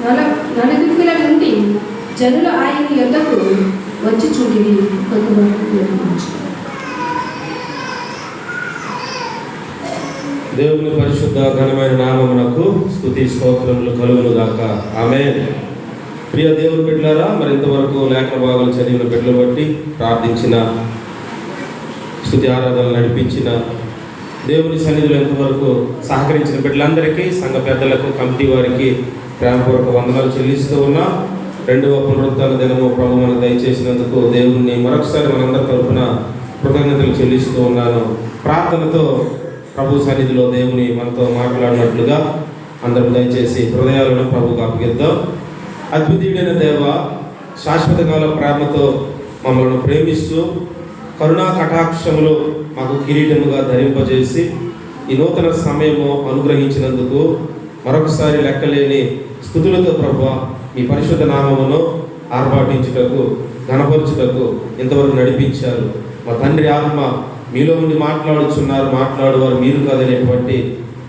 నలుదిక్కుల నుండి జనులు ఆయన యొద్దకు వచ్చి చూడిరి. దేవుని పరిశుద్ధ ఘనమైన నామమునకు స్తుతి స్తోత్రములు కలుగును గాక. ఆమేన్. ప్రియ దేవుని బిడ్డలారా, మరి ఇంతవరకు లేఖన భాగాలు చదివిన బిడ్డలు బట్టి ప్రార్థించిన, స్తుతి ఆరాధనలు నడిపించిన, దేవుని సన్నిధిలో ఎంతవరకు సహకరించిన బిడ్డలందరికీ, సంఘ పెద్దలకు, కమిటీ వారికి ప్రేమపూర్వక వందనాలు చెల్లిస్తూ ఉన్నా. 2వ పునరుత్థాన దినము ప్రభు మనకు దయచేసినందుకు దేవుణ్ణి మరొకసారి మనందరి తరఫున కృతజ్ఞతలు చెల్లిస్తూ ఉన్నాను. ప్రార్థనతో ప్రభు సన్నిధిలో దేవుని మనతో మాట్లాడినట్లుగా అందరూ దయచేసి హృదయాలను ప్రభువుకు అప్పగిద్దాం. అద్వితీయుడైన దేవ, శాశ్వత కాల ప్రేమతో మమ్మల్ని ప్రేమిస్తూ కరుణా కటాక్షములు మాకు కిరీటముగా ధరింపజేసి ఈ నూతన సమయము అనుగ్రహించినందుకు మరొకసారి లెక్కలేని స్తుతులతో ప్రభువా మీ పరిశుద్ధ నామమును ఆర్భాటించుటకు, ఘనపరచుటకు ఇంతవరకు నడిపించారు. మా తండ్రి ఆత్మ మీలో ఉండి మాట్లాడువారు మీరు కాదనేటువంటి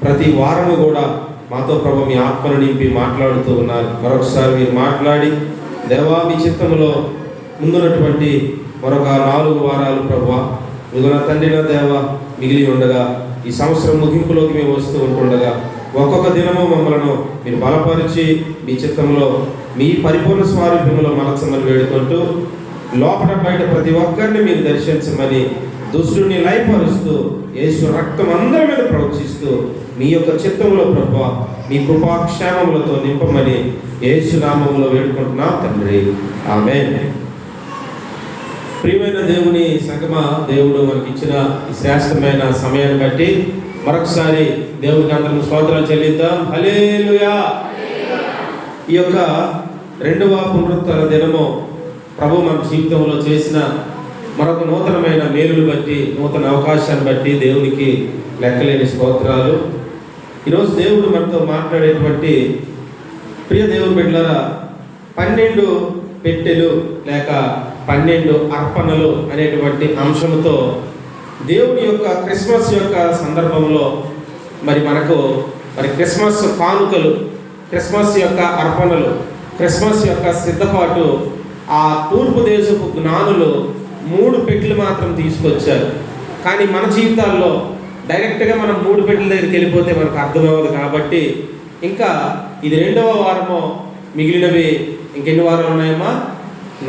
ప్రతి వారము కూడా మాతో ప్రభు మీ ఆత్మను నింపి మాట్లాడుతూ ఉన్నారు. మరొకసారి మీరు మాట్లాడి దేవా మీ చిత్తములో ముందున్నటువంటి మరొక 4 వారాలు ప్రభువా మిగుల తండ్రి నా దేవ మిగిలి ఉండగా ఈ సంవత్సరం ముగింపులోకి మేము వస్తూ ఉంటుండగా ఒక్కొక్క దినము మమ్మలను మీరు బలపరిచి మీ చిత్తంలో మీ పరిపూర్ణ స్వారూప్యంలో మనసమని వేడుకుంటూ లోపల బయట ప్రతి ఒక్కరిని మీరు దర్శించమని దుష్టుని లయపరుస్తూ యేసు రక్తం అందరి మీద ప్రవచిస్తూ మీ యొక్క చిత్తంలో ప్రభువా మీ కృపాక్షేమములతో నింపమని యేసు నామములో వేడుకుంటున్నా తండ్రి. ఆమేన్. ప్రియమైన దేవుని సంగమ, దేవుడు మనకి ఇచ్చిన ఈ శ్రేష్టమైన సమయాన్ని బట్టి మరొకసారి దేవునికి అందరం స్తోత్రాలు చెల్లిద్దాం. హల్లెలూయా. ఈ యొక్క 2వ పునరుత్థాన దినము ప్రభు మన జీవితంలో చేసిన మరొక నూతనమైన మేలులు బట్టి, నూతన అవకాశాన్ని బట్టి దేవునికి లెక్కలేని స్తోత్రాలు. ఈరోజు దేవుడు మనతో మాట్లాడేటువంటి ప్రియ దేవుని బిడ్డలారా, 12 పెట్టెలు లేక 12 అర్పణలు అనేటువంటి అంశంతో దేవుని యొక్క క్రిస్మస్ యొక్క సందర్భంలో మనకు క్రిస్మస్ కానుకలు, క్రిస్మస్ యొక్క అర్పణలు, క్రిస్మస్ యొక్క సిద్ధపాటు ఆ తూర్పు దేశపు జ్ఞానులు 3 పెట్టెలు మాత్రం తీసుకొచ్చారు. కానీ మన జీవితాల్లో డైరెక్ట్గా మనం 3 పెట్టెల దగ్గరికి వెళ్ళిపోతే మనకు అర్థమవ్వదు. కాబట్టి ఇంకా ఇది 2వ వారము, మిగిలినవి ఇంకెన్ని వారాలు ఉన్నాయమ్మా?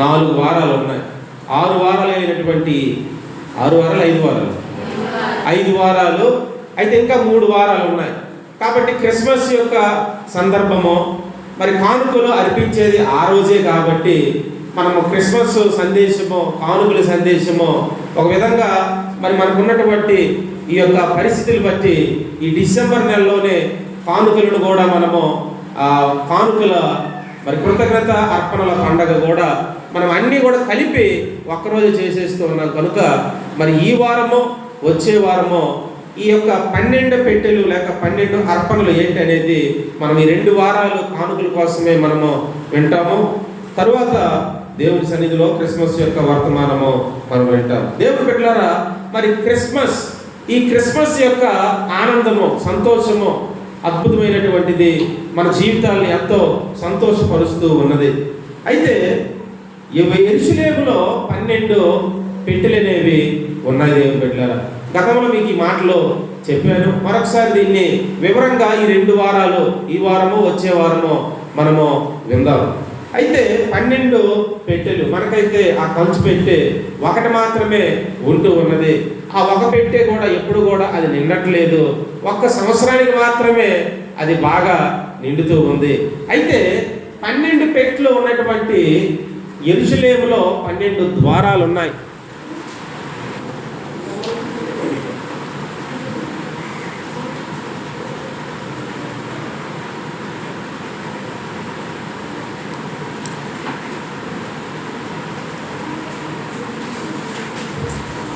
4 వారాలు ఉన్నాయి. 6 వారాలు అయినటువంటి 6 వారాలు 5 వారాలు 5 వారాలు అయితే ఇంకా 3 వారాలు ఉన్నాయి. కాబట్టి క్రిస్మస్ యొక్క సందర్భము కానుకలు అర్పించేది ఆ రోజే. కాబట్టి మనము క్రిస్మస్ సందేశము, కానుకల సందేశము ఒక విధంగా మనకున్నటువంటి ఈ యొక్క పరిస్థితులు బట్టి ఈ డిసెంబర్ నెలలోనే కానుకలను కూడా మనము కానుకల కృతజ్ఞత అర్పణల పండగ కూడా మనం అన్నీ కూడా కలిపి ఒక్కరోజు చేసేస్తూ ఉన్నాం. కనుక ఈ వారము వచ్చే వారము ఈ యొక్క 12 పెట్టెలు లేక 12 అర్పణలు ఏంటి అనేది మనం ఈ 2 వారాలు కానుకల కోసమే మనము వింటాము. తరువాత దేవుని సన్నిధిలో క్రిస్మస్ యొక్క వర్తమానము మనం వింటాం. దేవుని బిడ్డలారా, క్రిస్మస్, ఈ క్రిస్మస్ యొక్క ఆనందము, సంతోషము అద్భుతమైనటువంటిది, మన జీవితాన్ని ఎంతో సంతోషపరుస్తూ ఉన్నది. అయితే యెరూషలేములో 12 పెట్టెలు అనేవి ఉన్నాయి. దేవుని బిడ్డలారా, గతంలో మీకు ఈ మాటలో చెప్పాను. మరొకసారి దీన్ని వివరంగా ఈ 2 వారాలు, ఈ వారము వచ్చే వారము మనము విందాం. అయితే 12 పెట్టెలు, మనకైతే ఆ కంచు పెట్టె ఒకటి మాత్రమే ఉంటూ ఉన్నది. ఆ ఒక పెట్టె కూడా ఎప్పుడు కూడా అది నిండట్లేదు. 1 సంవత్సరానికి మాత్రమే అది బాగా నిండుతూ ఉంది. అయితే 12 పెట్టెలు ఉన్నటువంటి యెరూషలేములో 12 ద్వారాలు ఉన్నాయి.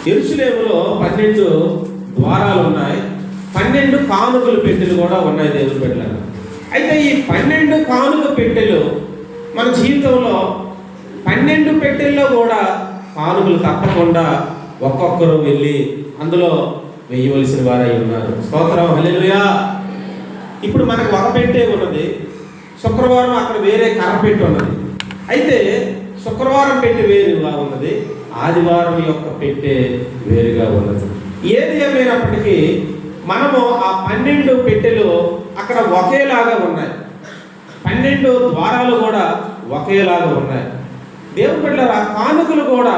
యెరూషలేములో 12 ద్వారాలు ఉన్నాయి. 12 కానుకల పెట్టెలు కూడా ఉన్నాయి. దేవుని బిడ్డలారా, అయితే ఈ 12 కానుక పెట్టెలు మన జీవితంలో 12 పెట్టెల్లో కూడా కానుకలు తప్పకుండా ఒక్కొక్కరు వెళ్ళి అందులో వేయవలసిన వారై ఉన్నారు. స్తోత్రం, హల్లెలూయా. ఇప్పుడు మనకు ఒక పెట్టె ఉన్నది. సో శుక్రవారం అక్కడ వేరే కర్ర పెట్టి ఉన్నది. అయితే శుక్రవారం పెట్టి వేరుగా ఉన్నది, ఆదివారం యొక్క పెట్టె వేరుగా ఉన్నది. ఏది ఏమైనప్పటికీ మనము ఆ 12 పెట్టెలు అక్కడ ఒకేలాగా ఉన్నాయి, 12 ద్వారాలు కూడా ఒకేలాగా ఉన్నాయి. దేవుని బిడ్డలారా, కానుకలు కూడా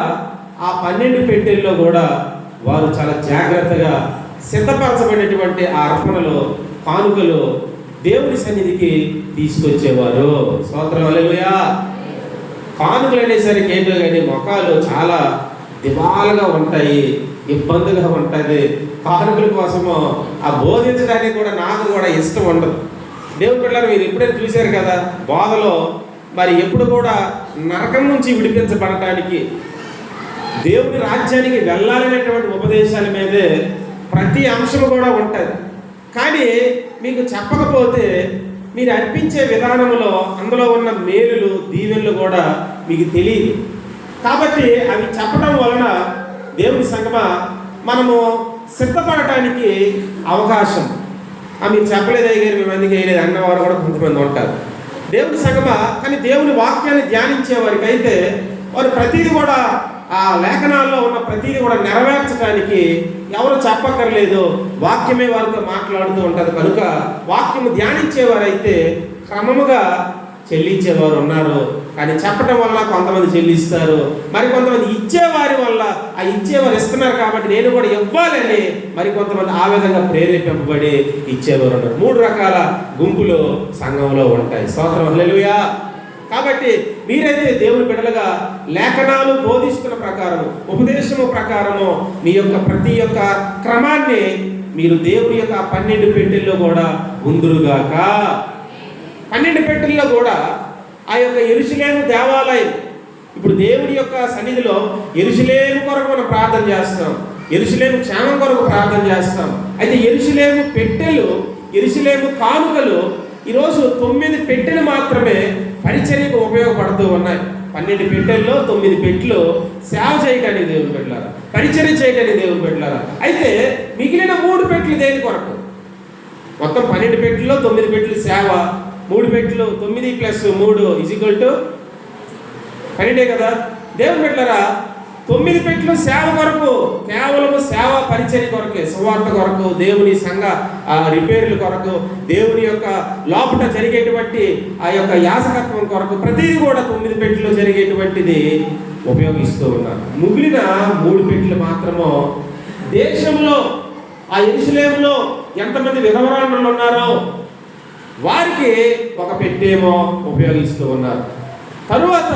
ఆ 12 పెట్టెల్లో కూడా వారు చాలా జాగ్రత్తగా సిద్ధపరచబడినటువంటి ఆ అర్పణలు, కానుకలు దేవుని సన్నిధికి తీసుకొచ్చేవారు. స్తోత్రం హల్లెలూయా. కానుకలు అనేసరికి ఏంటో కానీ మొఖాలు చాలా దివాలుగా ఉంటాయి, ఇబ్బందిగా ఉంటుంది. కానుకల కోసము ఆ బోధించడానికి కూడా నాకు కూడా ఇష్టం ఉండదు. దేవుని బిడ్డలారా, మీరు ఎప్పుడైనా చూశారు కదా బోధలో, మరి ఎప్పుడు కూడా నరకం నుంచి విడిపించబడటానికి, దేవుని రాజ్యానికి వెళ్ళాలనేటువంటి ఉపదేశాల మీదే ప్రతి అంశం కూడా ఉంటుంది. కానీ మీకు చెప్పకపోతే మీరు అర్పించే విధానంలో అందులో ఉన్న మేలులు, దీవెనలు కూడా మీకు తెలియదు. కాబట్టి అవి చెప్పడం వలన దేవుని సంగమా మనము సిద్ధపడటానికి అవకాశం. మీరు చెప్పలేదు అయ్యారు, మేము అందుకే వేయలేదు అన్నవారు కూడా కొంతమంది ఉంటారు. దేవుని సంగమా, కానీ దేవుని వాక్యాన్ని ధ్యానించే వారికి అయితే వారు ప్రతిదీ కూడా ఆ లేఖనాల్లో ఉన్న ప్రతిదీ కూడా నెరవేర్చడానికి ఎవరు చెప్పక్కర్లేదు, వాక్యమే వారితో మాట్లాడుతూ ఉంటుంది. కనుక వాక్యము ధ్యానించేవారైతే క్రమముగా చెల్లించేవారు ఉన్నారు. కానీ చెప్పడం వల్ల కొంతమంది చెల్లిస్తారు, మరి కొంతమంది ఇచ్చేవారి వల్ల ఆ ఇచ్చేవారు ఇస్తున్నారు కాబట్టి నేను కూడా ఇవ్వాలని మరి కొంతమంది ఆ విధంగా ప్రేరేపింపబడి ఇచ్చేవారు ఉన్నారు. 3 రకాల గుంపులు సంఘంలో ఉంటాయి. స్తోత్రం హల్లెలూయా. కాబట్టి మీరైతే దేవుని బిడ్డలుగా లేఖనాలు బోధిస్తున్న ప్రకారము, ఉపదేశము ప్రకారము మీ యొక్క ప్రతి ఒక్క క్రమాన్ని మీరు దేవుని యొక్క 12 పెట్టెల్లో కూడా ఉందురుగాక. 12 పెట్టెల్లో కూడా ఆ యొక్క యెరూషలేము దేవాలయం, ఇప్పుడు దేవుని యొక్క సన్నిధిలో యెరూషలేము కొరకు మనం ప్రార్థన చేస్తాం, యెరూషలేము క్షేమం కొరకు ప్రార్థన చేస్తాం. అయితే యెరూషలేము పెట్టెలు, యెరూషలేము కానుకలు ఈరోజు 9 పెట్టెలు మాత్రమే పరిచర్యకు ఉపయోగపడుతూ ఉన్నాయి. 12 పెట్టెల్లో 9 పెట్టెలు సేవ చేయడానికి దేవుని పెట్టారా, పరిచర్య చేయడానికి దేవుని పెట్టారా. అయితే మిగిలిన 3 పెట్టెలు దేని కొరకు? మొత్తం 12 పెట్టెల్లో 9 పెట్టెలు సేవ, 3 పెట్టెలు 9 + 3 = 12 కదా. దేవుని పెట్టారా, 9 పెట్టెలు సేవ కొరకు, కేవలం సేవ పరిచర్య కొరకే, సువార్త కొరకు, దేవుని సంఘ రిపేర్ల కొరకు, దేవుని యొక్క లోపల జరిగేటువంటి ఆ యొక్క యాజకత్వం కొరకు ప్రతిదీ కూడా 9 పెట్టెలో జరిగేటువంటిది ఉపయోగిస్తూ ఉన్నారు. మిగిలిన 3 పెట్టెలు మాత్రము దేశంలో ఆ యెరూషలేములో ఎంతమంది విధవరాండ్రులు ఉన్నారో వారికి ఒక పెట్టేమో ఉపయోగిస్తూ ఉన్నారు. తరువాత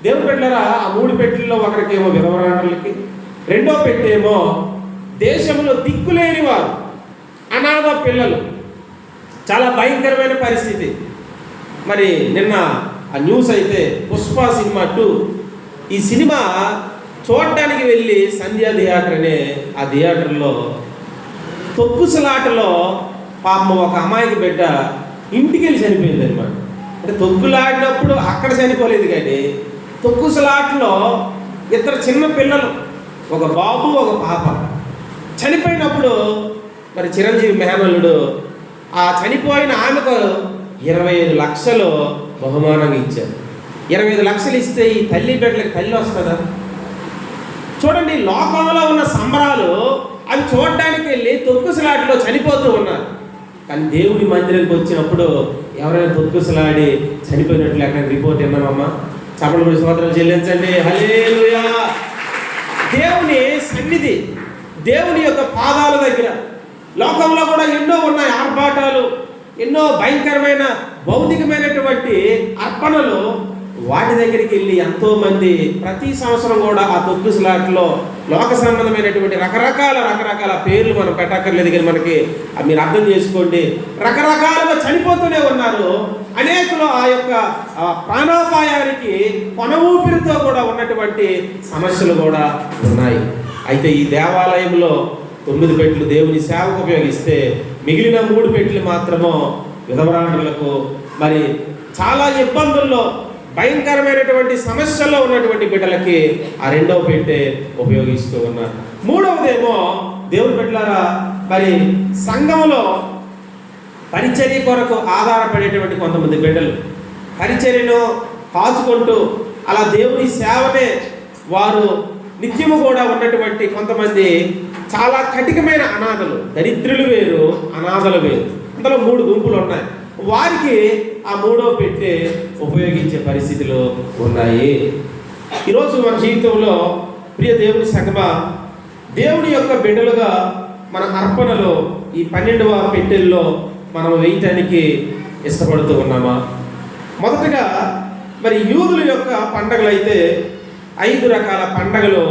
దేవుని బిడ్డలారా, ఆ 3 పెట్టెల్లో ఒకరికేమో విధవరాండ్రులకి, రెండో పెట్టేమో దేశంలో దిక్కులేని వారు, అనాథ పిల్లలు. చాలా భయంకరమైన పరిస్థితి. మరి నిన్న ఆ న్యూస్ అయితే పుష్ప సినిమా 2, ఈ సినిమా చూడటానికి వెళ్ళి సంధ్యా థియేటర్ అనే ఆ థియేటర్లో తొక్కుసలాటలో పాపం ఒక అమ్మాయికి బిడ్డ ఇంటికి వెళ్ళి చనిపోయింది అనమాట. అంటే తొక్కులాడినప్పుడు అక్కడ చనిపోలేదు, కానీ తొక్కుసలాటలో 2 చిన్న పిల్లలు, ఒక బాబు ఒక పాప చనిపోయినప్పుడు మరి చిరంజీవి మేనల్లుడు ఆ చనిపోయిన ఆమెకు 25 లక్షలు బహుమానంగా ఇచ్చారు. 25 లక్షలు ఇస్తే ఈ తల్లి బిడ్డలకి తల్లి వస్తుందా? చూడండి, లోకంలో ఉన్న సంబరాలు అవి చూడడానికి వెళ్ళి తొక్కుసలాటలో చనిపోతూ ఉన్నారు. కానీ దేవుడి మందిరానికి వచ్చినప్పుడు ఎవరైనా తొక్కుసలాడి చనిపోయినట్లు అక్కడ రిపోర్ట్ విన్నామమ్మా? చప్పట్లు కొట్టి స్తోత్రాలు చెల్లించండి. హల్లెలూయా. దేవుని సన్నిధి, దేవుని యొక్క పాదాల దగ్గర లోకంలో కూడా ఎన్నో ఉన్నాయి ఆర్భాటాలు, ఎన్నో భయంకరమైన భౌతికమైనటువంటి అర్పణలు. వాటి దగ్గరికి వెళ్ళి ఎంతోమంది ప్రతి సంవత్సరం కూడా ఆ తొక్కుసలాట్లో లోక సంబంధమైనటువంటి రకరకాల పేర్లు మనం పెట్టక్కర్లేదు, కానీ మనకి మీరు అర్థం చేసుకోండి, రకరకాలుగా చనిపోతూనే ఉన్నారు. అనేకులు ఆ యొక్క ప్రాణాపాయానికి కొన ఊపిరితో కూడా ఉన్నటువంటి సమస్యలు కూడా ఉన్నాయి. అయితే ఈ దేవాలయంలో 9 పెట్టెలు దేవుని సేవకు ఉపయోగిస్తే మిగిలిన 3 పెట్టెలు మాత్రము విధవరాండ్రులకు, మరి చాలా ఇబ్బందుల్లో భయంకరమైనటువంటి సమస్యల్లో ఉన్నటువంటి బిడ్డలకి ఆ 2వ పెట్టె ఉపయోగిస్తూ ఉన్నారు. 3వదేమో దేవుని బిడ్డలారా, మరి సంఘంలో పరిచర్య కొరకు ఆధారపడేటువంటి కొంతమంది బిడ్డలు, పరిచర్యను కాచుకుంటూ అలా దేవుని సేవనే వారు నిత్యము కూడా ఉన్నటువంటి కొంతమంది చాలా కఠినమైన అనాథలు, దరిద్రులు వేరు, అనాథలు వేరు. అందులో 3 గుంపులు ఉన్నాయి. వారికి ఆ 3వ పెట్టె ఉపయోగించే పరిస్థితులు ఉన్నాయి. ఈరోజు మన జీవితంలో ప్రియ దేవుని సంగమా, దేవుని యొక్క బిడ్డలుగా మన అర్పణలో ఈ 12వ పెట్టెల్లో మనం వేయటానికి ఇష్టపడుతూ ఉన్నామా? మొదటగా మరి యూదుల యొక్క పండగలు అయితే 5 రకాల పండగలు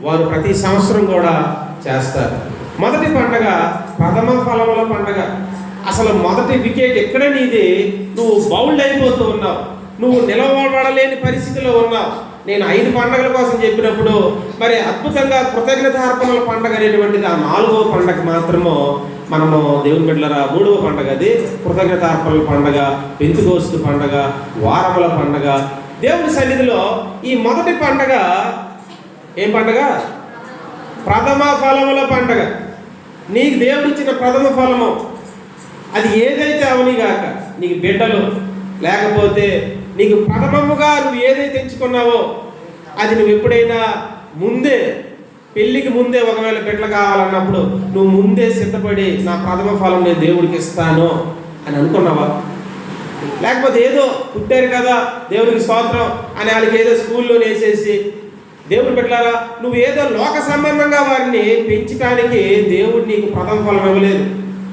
వారు ప్రతి సంవత్సరం కూడా చేస్తారు. మొదటి పండగ ప్రథమ ఫలముల పండగ. అసలు మొదటి వికెట్ ఎక్కడ నీది, నువ్వు బౌల్డ్ అయిపోతూ ఉన్నావు, నువ్వు నిలబడలేని పరిస్థితిలో ఉన్నావు. నేను 5 పండగల కోసం చెప్పినప్పుడు మరి అద్భుతంగా కృతజ్ఞతార్పణల పండగ అనేటువంటిది ఆ 4వ పండగ మాత్రము మనము దేవుని బిడ్డలారా 3వ పండగ అది కృతజ్ఞతార్పణల పండగ, పెంతెకోస్తు పండగ, వారముల పండగ. దేవుని సన్నిధిలో ఈ మొదటి పండగ ఏం పండగ? ప్రథమ ఫలముల పండగ. నీకు దేవుడిచ్చిన ప్రథమ ఫలము అది ఏదైతే అవనిగాక, నీకు బిడ్డలు లేకపోతే నీకు ప్రథమముగా నువ్వు ఏదైతే ఎంచుకున్నావో అది నువ్వు ఎప్పుడైనా ముందే, పెళ్ళికి ముందే ఒకవేళ బిడ్డలు కావాలన్నప్పుడు నువ్వు ముందే సిద్ధపడి నా ప్రథమ ఫలం నేను దేవుడికి ఇస్తాను అని అనుకున్నావా? లేకపోతే ఏదో పుట్టారు కదా దేవుడికి స్తోత్రం అని వాళ్ళకి ఏదో స్కూల్లో వేసేసి దేవుడు బిడ్డలారా నువ్వు ఏదో లోక సంబంధంగా వారిని పెంచడానికి దేవుడు నీకు ప్రథమ ఫలం ఇవ్వలేదు.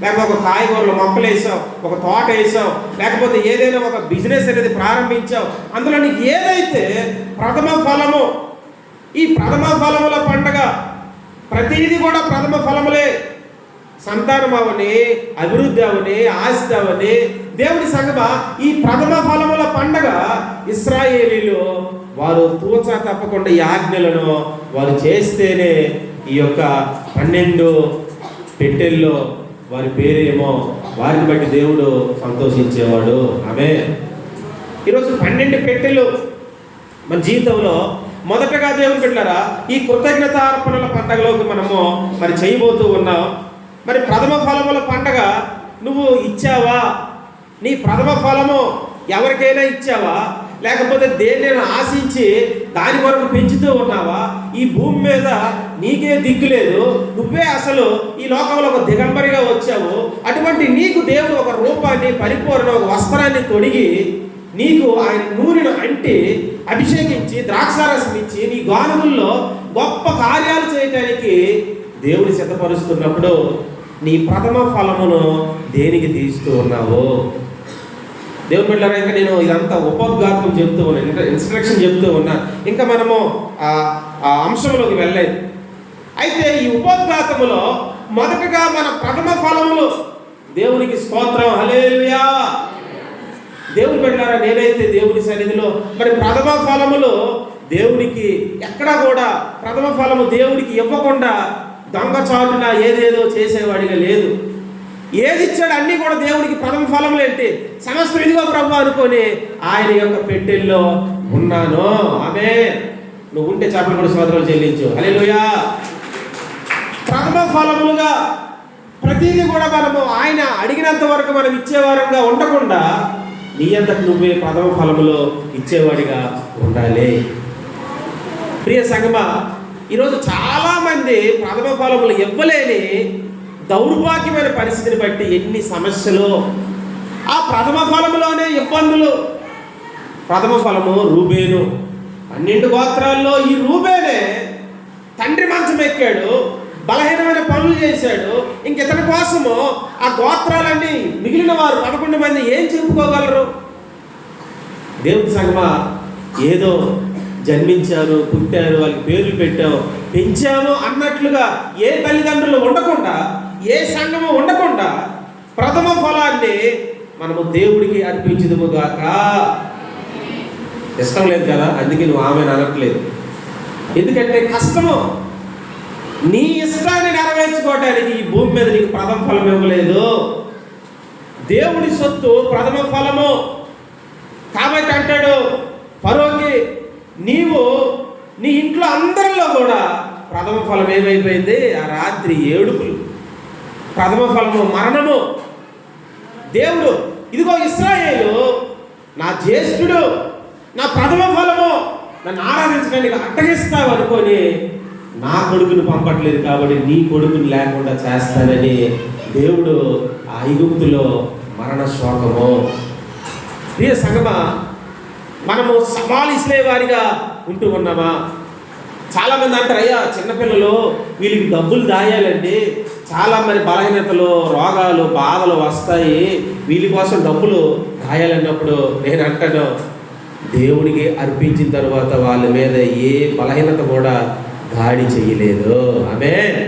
లేకపోతే ఒక కాయగూరలు మొక్కలు వేసావు, ఒక తోట వేసావు, లేకపోతే ఏదైనా ఒక బిజినెస్ అనేది ప్రారంభించావు, అందులో నీకు ఏదైతే ప్రథమ ఫలము, ఈ ప్రథమ ఫలముల పండగ ప్రతిదీ కూడా ప్రథమ ఫలములే. సంతానం అవని, అభివృద్ధి అవని, ఆస్తి అవని, దేవుని సంగమా ఈ ప్రథమ ఫలముల పండగ ఇశ్రాయేలీలు వారు తూచా తప్పకుండా ఈ ఆజ్ఞలను వారు చేస్తేనే ఈ యొక్క 12 పెట్టెల్లో వారి పేరేమో వారిని బట్టి దేవుడు సంతోషించేవాడు. ఆమేన్. ఈరోజు 12 పెట్టెలు మన జీవితంలో మొదటగా దేవుని బిడ్డలారా ఈ కృతజ్ఞతార్పణల పండగలోకి మనము మరి చేయబోతూ ఉన్నాం. మరి ప్రథమ ఫలముల పండగ నువ్వు ఇచ్చావా? నీ ప్రథమ ఫలము ఎవరికైనా ఇచ్చావా? లేకపోతే దేన్నైనా ఆశించి దాని కొరకు పెంచుతూ ఉన్నావా? ఈ భూమి మీద నీకే దిక్కు లేదు, నువ్వే అసలు ఈ లోకంలో ఒక దిగంబరిగా వచ్చావు. అటువంటి నీకు దేవుడు ఒక రూపాన్ని, పరిపూర్ణ ఒక వస్త్రాన్ని తొడిగి నీకు ఆయన నూనెను అంటి అభిషేకించి ద్రాక్షారసం ఇచ్చి నీ గానుగుల్లో గొప్ప కార్యాలు చేయటానికి దేవుడు సిద్ధపరుస్తున్నప్పుడు నీ ప్రథమ ఫలమును దేనికి తీస్తూ ఉన్నావు? దేవుని బిడ్డలారా ఇంకా నేను ఇదంతా ఉపోద్ఘాతం చెప్తూ ఉన్నాను, ఇన్స్ట్రక్షన్ చెప్తూ ఉన్నా, ఇంకా మనము ఆ అంశంలోకి వెళ్ళలేదు. అయితే ఈ ఉపోద్ఘాతములో మొదటగా మన ప్రథమ ఫలములు దేవునికి స్తోత్రం, హల్లెలూయా. దేవుని బిడ్డలారా నేనైతే దేవుని సన్నిధిలో మరి ప్రథమ ఫలములు దేవునికి ఎక్కడా కూడా ప్రథమ ఫలము దేవుడికి ఇవ్వకుండా దొంగచాటున ఏదేదో చేసేవాడిగా లేదు. ఏది ఇచ్చాడు అన్నీ కూడా దేవుడికి ప్రథమ ఫలములు ఏంటి, సమస్తం ఇదిగో ప్రభు అనుకొని ఆయన యొక్క పెట్టెల్లో ఉన్నాను. ఆమేన్. నువ్వు ఉంటే చేపలు కూడా సోదరులు చెల్లించు, హల్లెలూయా. ప్రథమ ఫలములుగా ప్రతిదీ కూడా మనము ఆయన అడిగినంత వరకు మనం ఇచ్చేవారంగా ఉండకుండా నీ అంతకు నువ్వే ప్రథమ ఫలములు ఇచ్చేవాడిగా ఉండాలి. ప్రియ సంగమా, ఈరోజు చాలామంది ప్రథమ ఫలములు ఇవ్వలేని దౌర్భాగ్యమైన పరిస్థితిని బట్టి ఎన్ని సమస్యలు, ఆ ప్రథమ ఫలములోనే ఇబ్బందులు. ప్రథమ ఫలము రూబేను. 12 గోత్రాల్లో ఈ రూబేనే తండ్రి మంచం ఎక్కాడు, బలహీనమైన పనులు చేశాడు. ఇంకితని కోసము ఆ గోత్రాలన్నీ మిగిలిన వారు 11 మంది ఏం చెప్పుకోగలరు? దేవుని సంగమా, ఏదో జన్మించారు, పుట్టారు, వాళ్ళకి పేర్లు పెట్టాము, పెంచాము అన్నట్లుగా ఏ తల్లిదండ్రులు ఉండకుండా, ఏ సంఘము ఉండకుండా ప్రథమ ఫలాన్ని మనము దేవుడికి అర్పించుదుముగాక. ఇష్టం లేదు కదా, అందుకే నువ్వు ఆమె అనట్లేదు. ఎందుకంటే కష్టము. నీ ఇష్టాన్ని నెరవేర్చుకోవడానికి ఈ భూమి మీద నీకు ప్రథమ ఫలం ఇవ్వలేదు. దేవుడి సొత్తు ప్రథమ ఫలము. కాబట్టి అంటాడు ఫరోకి, నీవు నీ ఇంట్లో అందరిలో కూడా ప్రథమ ఫలం ఏమైపోయింది? ఆ రాత్రి ఏడుపులు. ప్రథమ ఫలము మరణము. దేవుడు ఇదిగో ఇశ్రాయేలు నా జ్యేష్ఠుడు, నా ప్రథమ ఫలము, నన్ను ఆరాధించడానికి అట్టగిస్తావు అనుకొని నా కొడుకుని పంపట్లేదు కాబట్టి నీ కొడుకుని లేకుండా చేస్తానని దేవుడు ఆ ఐగుప్తులో మరణ శోకము. ప్రియ సంగమా, మనము సవాలు ఇసలే వారిగా ఉంటూ ఉన్నామా? చాలామంది అంటారు, అయ్యా చిన్నపిల్లలు వీళ్ళకి డబ్బులు దాయాలండి, చాలా మంది బలహీనతలు, రోగాలు, బాధలు వస్తాయి, వీళ్ళ కోసం డబ్బులు దాయాలన్నప్పుడు నేను అంటాను, దేవుడికి అర్పించిన తర్వాత వాళ్ళ మీద ఏ బలహీనత కూడా దాడి చేయలేదు. ఆమేన్.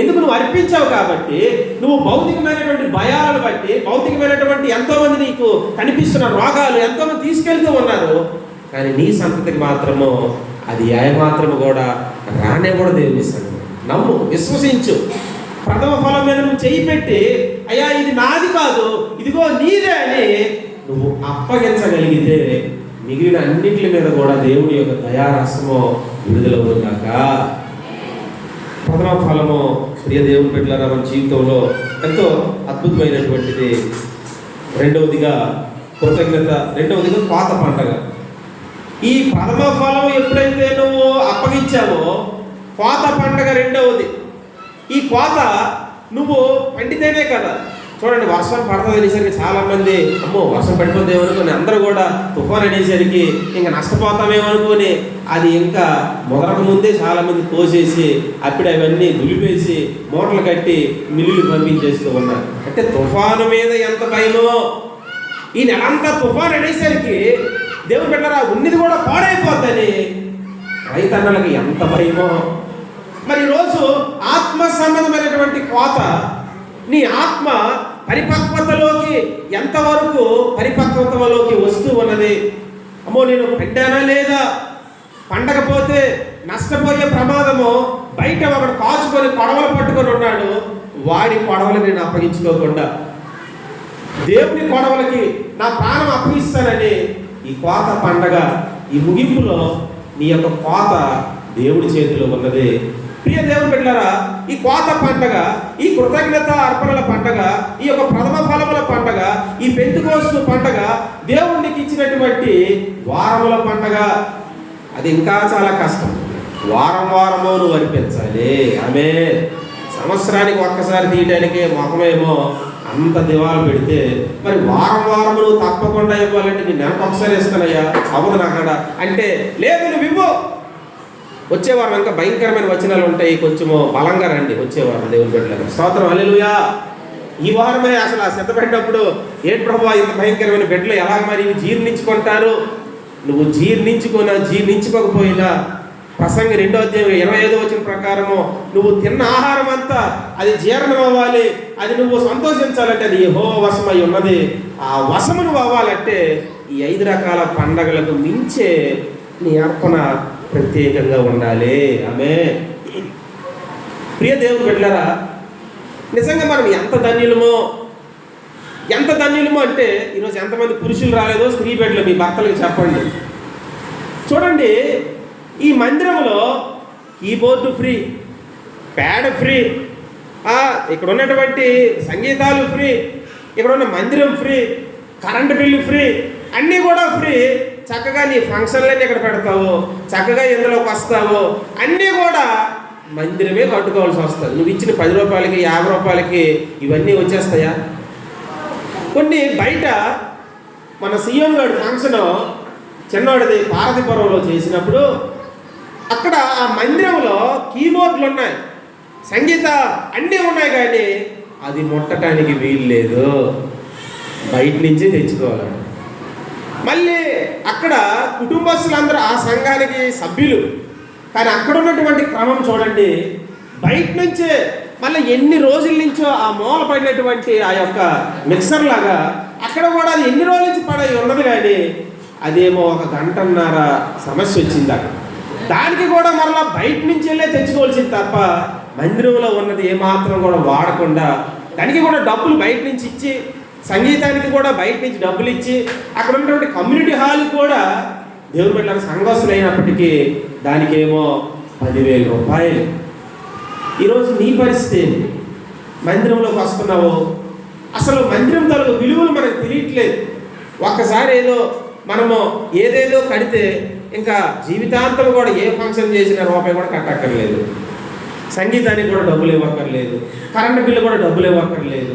ఎందుకు? నువ్వు అర్పించావు కాబట్టి. నువ్వు భౌతికమైనటువంటి భయాలను బట్టి, భౌతికమైనటువంటి ఎంతోమంది నీకు కనిపిస్తున్న రోగాలు ఎంతోమంది తీసుకెళ్తూ ఉన్నారు, కానీ నీ సంతతికి మాత్రము అది ఏమాత్రము కూడా రానివ్వడు దేవుని సంగతి. నమ్ము, విశ్వసించు. ప్రథమ ఫలం మీద నువ్వు చేయి పెట్టి, అయ్యా ఇది నాది కాదు, ఇదిగో నీదే అని నువ్వు అప్పగించగలిగితే మిగిలిన అన్నింటి మీద కూడా దేవుడి యొక్క దయారసము విడుదలవుగాక. ప్రథమ ఫలము ప్రియ దేవుని బిడ్డలారా మన జీవితంలో ఎంతో అద్భుతమైనటువంటిది. రెండవదిగా కృతజ్ఞత, రెండవదిగా కోత పండగ. ఈ ప్రథమ ఫలం ఎప్పుడైతే నువ్వు అప్పగించావో కోత పండగ రెండవది. ఈ కోత నువ్వు పండితేనే కదా. చూడండి, వర్షం పడుతుంది అనేసరికి చాలామంది అమ్మో వర్షం పడిపోతే అనుకుని అందరూ కూడా తుఫాన్ అనేసరికి ఇంకా నష్టపోతామేమనుకొని అది ఇంకా మొదలక ముందే చాలామంది కోసేసి అప్పుడు అవన్నీ దులిపేసి మూటలు కట్టి మిల్లులు పంపించేస్తూ ఉన్నారు. అంటే తుఫాను మీద ఎంత భయమో! ఈ నెలంతా తుఫాన్ అనేసరికి దేవుని బిడ్డలారా ఉన్నది కూడా పాడైపోద్దని రైతన్నలకి ఎంత భయమో! మరి ఈరోజు ఆత్మ సంబంధమైనటువంటి కోత, నీ ఆత్మ పరిపక్వతలోకి ఎంతవరకు పరిపక్వతలోకి వస్తూ ఉన్నది? అమ్మో నేను పండానా లేదా? పండకపోతే నష్టపోయే ప్రమాదము. బయట ఒకడు కాచుకొని కొడవలు పట్టుకొని ఉన్నాడు, వాడి కొడవలు నేను అప్పగించుకోకుండా దేవుని కొడవలకి నా ప్రాణం అప్పగిస్తానని ఈ కోత పండగ, ఈ ముగింపులో నీ యొక్క కోత దేవుడి చేతిలో ఉన్నది. ప్రియ దేవుని బిడ్డలారా, ఈ కోత పండగ, ఈ కృతజ్ఞత అర్పణల పండగ, ఈ యొక్క ప్రథమ ఫలముల పండగ, ఈ పెంతెకోస్తు పండగ దేవునికి ఇచ్చినటువంటి వారముల పండగ. అది ఇంకా చాలా కష్టం. వారం వారము నువ్వు అర్పించాలి. ఆమె సంవత్సరానికి ఒక్కసారి తీయడానికి ముఖమేమో అంత దివాలు పెడితే మరి వారం వారం నువ్వు తప్పకుండా ఇవ్వాలంటే నేను నెలకు ఒకసారి ఇస్తానయ్యా, అవ్వదు నాకడ అంటే లేదు, నువ్వు ఇవ్వు. వచ్చేవారం ఇంకా భయంకరమైన వచనాలు ఉంటాయి, కొంచెము బలంగా రండి వచ్చేవారం దేవుని బిడ్డలకు. స్తోత్రం, హల్లెలూయా. ఈ వారమే అసలు ఆ సిద్ధపడినప్పుడు ఏంటి ప్రభువా ఇంత భయంకరమైన బిడ్డలు ఎలా మరి జీర్ణించుకుంటారు? నువ్వు జీర్ణించుకోకపోయినా ప్రసంగి 2వ అధ్యాయం 25వ వచనం ప్రకారము నువ్వు తిన్న ఆహారం అంతా అది జీర్ణం అవ్వాలి, అది నువ్వు సంతోషించాలంటే అది యెహోవా వశమై ఉన్నది. ఆ వశము నువ్వు అవ్వాలంటే ఈ 5 రకాల పండగలకు మించే నీ అర్పణ ప్రత్యేకంగా ఉండాలి. ఆమె ప్రియ దేవుని బిడ్డలారా, నిజంగా మనం ఎంత ధన్యులమో అంటే ఈరోజు ఎంతమంది పురుషులు రాలేదో స్త్రీ బిడ్డలు మీ భర్తలకు చెప్పండి. చూడండి, ఈ మందిరంలో కీబోర్డు ఫ్రీ, ప్యాడ్ ఫ్రీ, ఇక్కడ ఉన్నటువంటి సంగీతాలు ఫ్రీ, ఇక్కడ ఉన్న మందిరం ఫ్రీ, కరెంటు బిల్లు ఫ్రీ, అన్నీ కూడా ఫ్రీ. చక్కగా నీ ఫంక్షన్లన్నీ ఇక్కడ పెడతావు, చక్కగా ఇందులోకి వస్తావు, అన్నీ కూడా మందిరమే కట్టుకోవాల్సి వస్తుంది. నువ్వు ఇచ్చిన 10 రూపాయలకి 50 రూపాయలకి ఇవన్నీ వచ్చేస్తాయా? కొన్ని బయట మన సీఎం గారి ఫంక్షన్ చిన్నవాడిది పార్వతీపురంలో చేసినప్పుడు అక్కడ ఆ మందిరంలో కీబోర్డులు ఉన్నాయి, సంగీత అన్నీ ఉన్నాయి, కానీ అది ముట్టడానికి వీలు లేదు, బయట నుంచే తెచ్చుకోవాలి. మళ్ళీ అక్కడ కుటుంబస్తులందరూ ఆ సంఘానికి సభ్యులు, కానీ అక్కడ ఉన్నటువంటి క్రమం చూడండి, బయట నుంచే మళ్ళీ ఎన్ని రోజుల నుంచో ఆ మూల పడినటువంటి ఆ యొక్క మిక్సర్ లాగా అక్కడ కూడా అది ఎన్ని రోజుల నుంచి పడి ఉన్నది, కానీ అదేమో 1 గంటన్నర సమస్య వచ్చింది అక్కడ. దానికి కూడా మరలా బయట నుంచి వెళ్ళే తెచ్చుకోవాల్సింది తప్ప మందిరంలో ఉన్నది ఏమాత్రం కూడా వాడకుండా, దానికి కూడా డబ్బులు బయట నుంచి ఇచ్చి, సంగీతానికి కూడా బయట నుంచి డబ్బులు ఇచ్చి, అక్కడ ఉన్నటువంటి కమ్యూనిటీ హాల్కి కూడా దేవుని బిడ్డల సంఘస్థులు అయినప్పటికీ దానికేమో 10,000 రూపాయలు. ఈరోజు నీ పరిస్థితి ఏంటి? మందిరంలోకి వస్తున్నావు, అసలు మందిరం తాలూకు విలువలు మనకు తెలియట్లేదు. ఒక్కసారి ఏదో మనము ఏదేదో కడితే ఇంకా జీవితాంతం కూడా ఏ ఫంక్షన్ చేసిన రూపాయి కూడా కట్టక్కర్లేదు, సంగీతానికి కూడా డబ్బులు ఇవ్వక్కర్లేదు, కరెంటు బిల్లు కూడా డబ్బులు ఇవ్వక్కర్లేదు.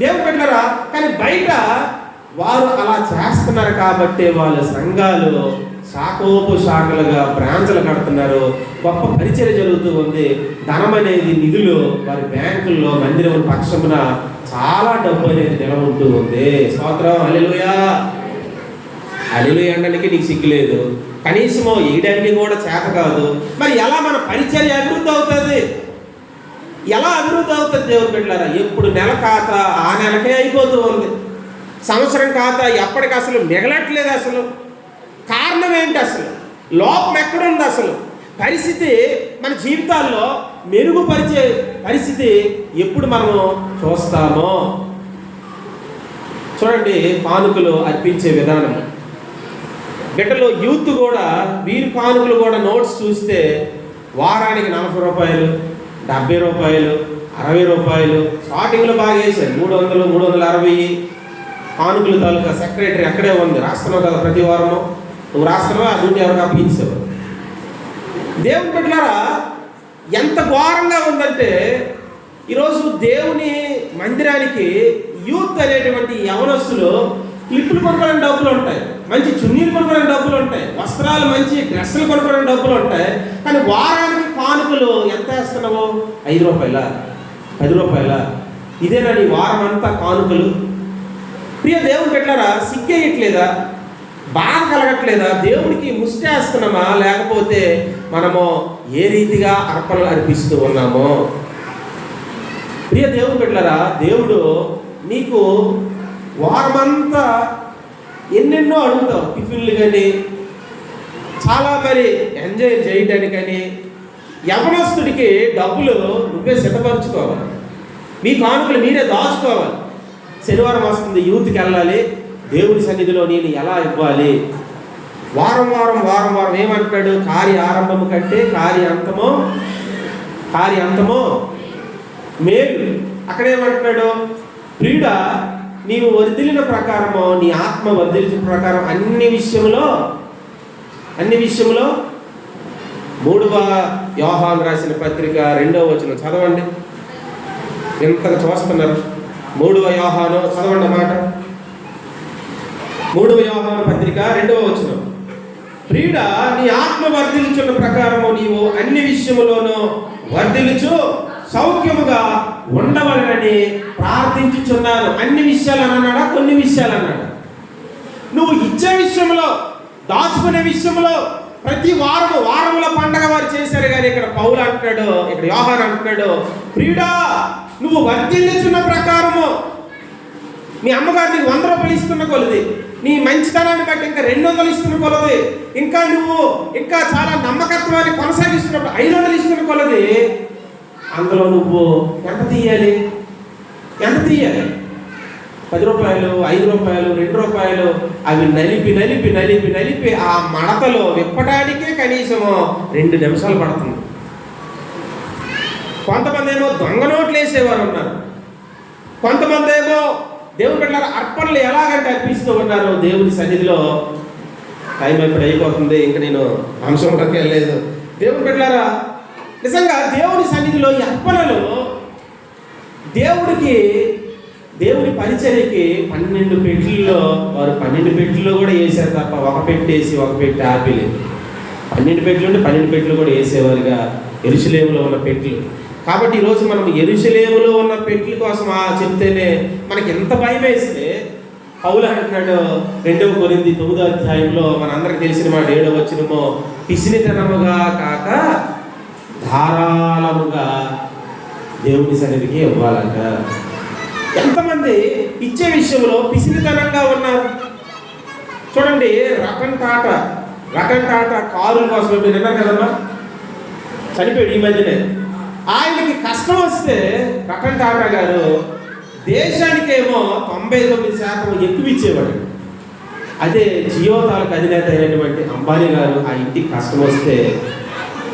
దేవుడు పెట్టారా? కానీ బయట వారు అలా చేస్తున్నారు కాబట్టి వాళ్ళ సంఘాలు శాఖోపు శాఖలుగా బ్రాంచ్లు కడుతున్నారు. గొప్ప పరిచయం జరుగుతూ ఉంది. ధనం అనేది, నిధులు వారి బ్యాంకుల్లో మందిరం పక్షమున చాలా డబ్బు అనేది నిలవ ఉంటూ ఉంది. స్తోత్రం. హల్లెలూయా. హల్లెలూయా అనడానికి నీకు సిగ్గులేదు, కనీసము వేయడానికి కూడా చేత కాదు. మరి ఎలా మన పరిచర్య అభివృద్ధి అవుతుంది? ఎలా అభివృద్ధి అవుతుంది దేవుని బిడ్డలారా? ఎప్పుడు నెల ఖాతా ఆ నెలకే అయిపోతూ ఉంది, సంవత్సరం ఖాతా ఎప్పటికి అసలు మిగలట్లేదు. అసలు కారణం ఏంటి? అసలు లోపం ఎక్కడుంది? అసలు పరిస్థితి మన జీవితాల్లో మెరుగుపరిచే పరిస్థితి ఎప్పుడు మనము చూస్తామో చూడండి. కానుకలు అర్పించే విధానం, బిడ్డలు యూత్ కూడా వీరి కానుకలు కూడా నోట్స్ చూస్తే వారానికి 40 రూపాయలు, 70 రూపాయలు, 60 రూపాయలు, స్టార్టింగ్లో బాగా వేసారు. 300, 360 కానుకలు తాలూకా సెక్రటరీ అక్కడే ఉంది. రాస్తున్నావు కదా ప్రతి వారము, నువ్వు రాస్తున్నావా? ఆ డ్యూటీ ఎవరికి అప్పించావు? దేవుని బిడ్డలారా, ఎంత ఘోరంగా ఉందంటే ఈరోజు దేవుని మందిరానికి యూత్ అనేటువంటి యవనస్తులు క్లిప్పులు కొనుక్కోవడానికి డబ్బులు ఉంటాయి, మంచి చున్నీలు కొనుక్కోవడానికి డబ్బులు ఉంటాయి, వస్త్రాలు మంచి డ్రెస్సులు కొనుక్కోవడానికి డబ్బులు ఉంటాయి. కానీ వారానికి కానుకలు ఎంత వేస్తున్నావు? 5 రూపాయల, 10 రూపాయల? ఇదేనా నీ వారం అంతా కానుకలు? ప్రియ దేవుని పెట్టారా, సిగ్గేయట్లేదా? బాధ కలగట్లేదా? దేవుడికి ముష్టేస్తున్నామా? లేకపోతే మనము ఏ రీతిగా అర్పణలు అర్పిస్తూ ఉన్నామో? ప్రియ దేవుని పెట్టారా, దేవుడు నీకు వారమంతా ఎన్నెన్నో అడుగుతావు. టిఫిన్లు కానీ, చాలా మరి ఎంజాయ్ చేయడానికని. యవనస్తుడికి డబ్బులు నువ్వే సిద్ధపరచుకోవాలి, మీ కానుకలు మీరే దాచుకోవాలి. శనివారం వస్తుంది, యూత్కి వెళ్ళాలి, దేవుడి సన్నిధిలో నేను ఎలా ఇవ్వాలి? వారం వారం వారం వారం ఏమంటాడు? కార్య ఆరంభము కంటే కార్య అంతమో మేలు. అక్కడేమంటున్నాడు? ప్రియుడా, నీవు వర్ధిల్లిన ప్రకారము, నీ ఆత్మ వర్ధిల్చిన ప్రకారం అన్ని విషయంలో 3వ యోహాను రాసిన పత్రిక 2వ వచనం చదవండి. ఎంతగా చూస్తున్నారు? 3వ యోహాను చదవండి మాట. 3వ యోహాను పత్రిక 2వ వచనం. ప్రియుడా, నీ ఆత్మ వర్ధిల్చున్న ప్రకారము నీవు అన్ని విషయములోనూ వర్ధిల్లుచు సౌఖ్యముగా ఉండవలనని ప్రార్థించుచున్నాను. అన్ని విషయాలు అన్నాడా? కొన్ని విషయాలు అన్నాడా? నువ్వు ఇచ్చే విషయంలో, దాచుకునే విషయంలో, ప్రతి వారముల పండగ వారు చేశారు. కానీ ఇక్కడ పౌలు అంటున్నాడు, ఇక్కడ యోహాను అంటున్నాడు, ప్రియుడా నువ్వు వర్ధిల్లుచున్న ప్రకారము, మీ అమ్మగారు నీకు 100 రూపాయలు ఇస్తున్న కొలది, నీ మంచితనాన్ని బట్టి ఇంకా 200 ఇస్తున్న కొలది, ఇంకా నువ్వు ఇంకా చాలా నమ్మకత్వాన్ని కొనసాగిస్తున్నప్పుడు 500 ఇస్తున్న కొలది, అందులో నువ్వు ఎంత తీయాలి? 10 రూపాయలు, 5 రూపాయలు, 2 రూపాయలు అవి నలిపి ఆ మడతలో విప్పడానికే కనీసము 2 నిమిషాలు పడుతుంది. కొంతమంది ఏమో దొంగ నోట్లు వేసేవారు ఉన్నారు, కొంతమంది ఏమో దేవుని బిడ్డలారా అర్పణలు ఎలాగంటే అర్పిస్తూ ఉన్నారు దేవుని సన్నిధిలో. టైం ఎప్పుడు అయిపోతుంది, ఇంకా నేను అంశంలోకి వెళ్ళలేదు. దేవుని బిడ్డలారా, నిజంగా దేవుని సన్నిధిలో ఈ అర్పణలు దేవుని పరిచర్యకి 12 పెట్టెల్లో వారు 12 పెట్టెల్లో కూడా వేసారు తప్ప ఒక పెట్టేసి ఒక పెట్టి ఆపిలేదు. 12 పెట్టెలు ఉంటే 12 పెట్టెలు కూడా వేసేవారుగా యెరూషలేములో ఉన్న పెట్టెలు. కాబట్టి ఈరోజు మనం యెరూషలేములో ఉన్న పెట్టెల కోసం చెప్తేనే మనకి ఎంత భయం వేస్తే, పౌలు అంటున్నాడు 2వ కొరింథీ 9వ అధ్యాయంలో మనందరికి తెలిసిన మాట 7వ వచనమో, పిసినితనముగా కాక ధారాళముగా దేవుని సన్నిధికి ఇవ్వాలంట. ఎంతమంది ఇచ్చే విషయంలో పిసినితనంగా ఉన్నారు చూడండి. రతన్ టాటా కారుల కోసం విన్నారు కదమ్మా, చనిపోయాడు ఈ మధ్యనే. ఆయనకి కష్టం వస్తే రతన్ టాటా గారు దేశానికేమో 99% ఎక్కువ ఇచ్చేవాడు. అదే జియో తాలూకు అధినేత అయినటువంటి అంబానీ గారు ఆ ఇంటికి కష్టం వస్తే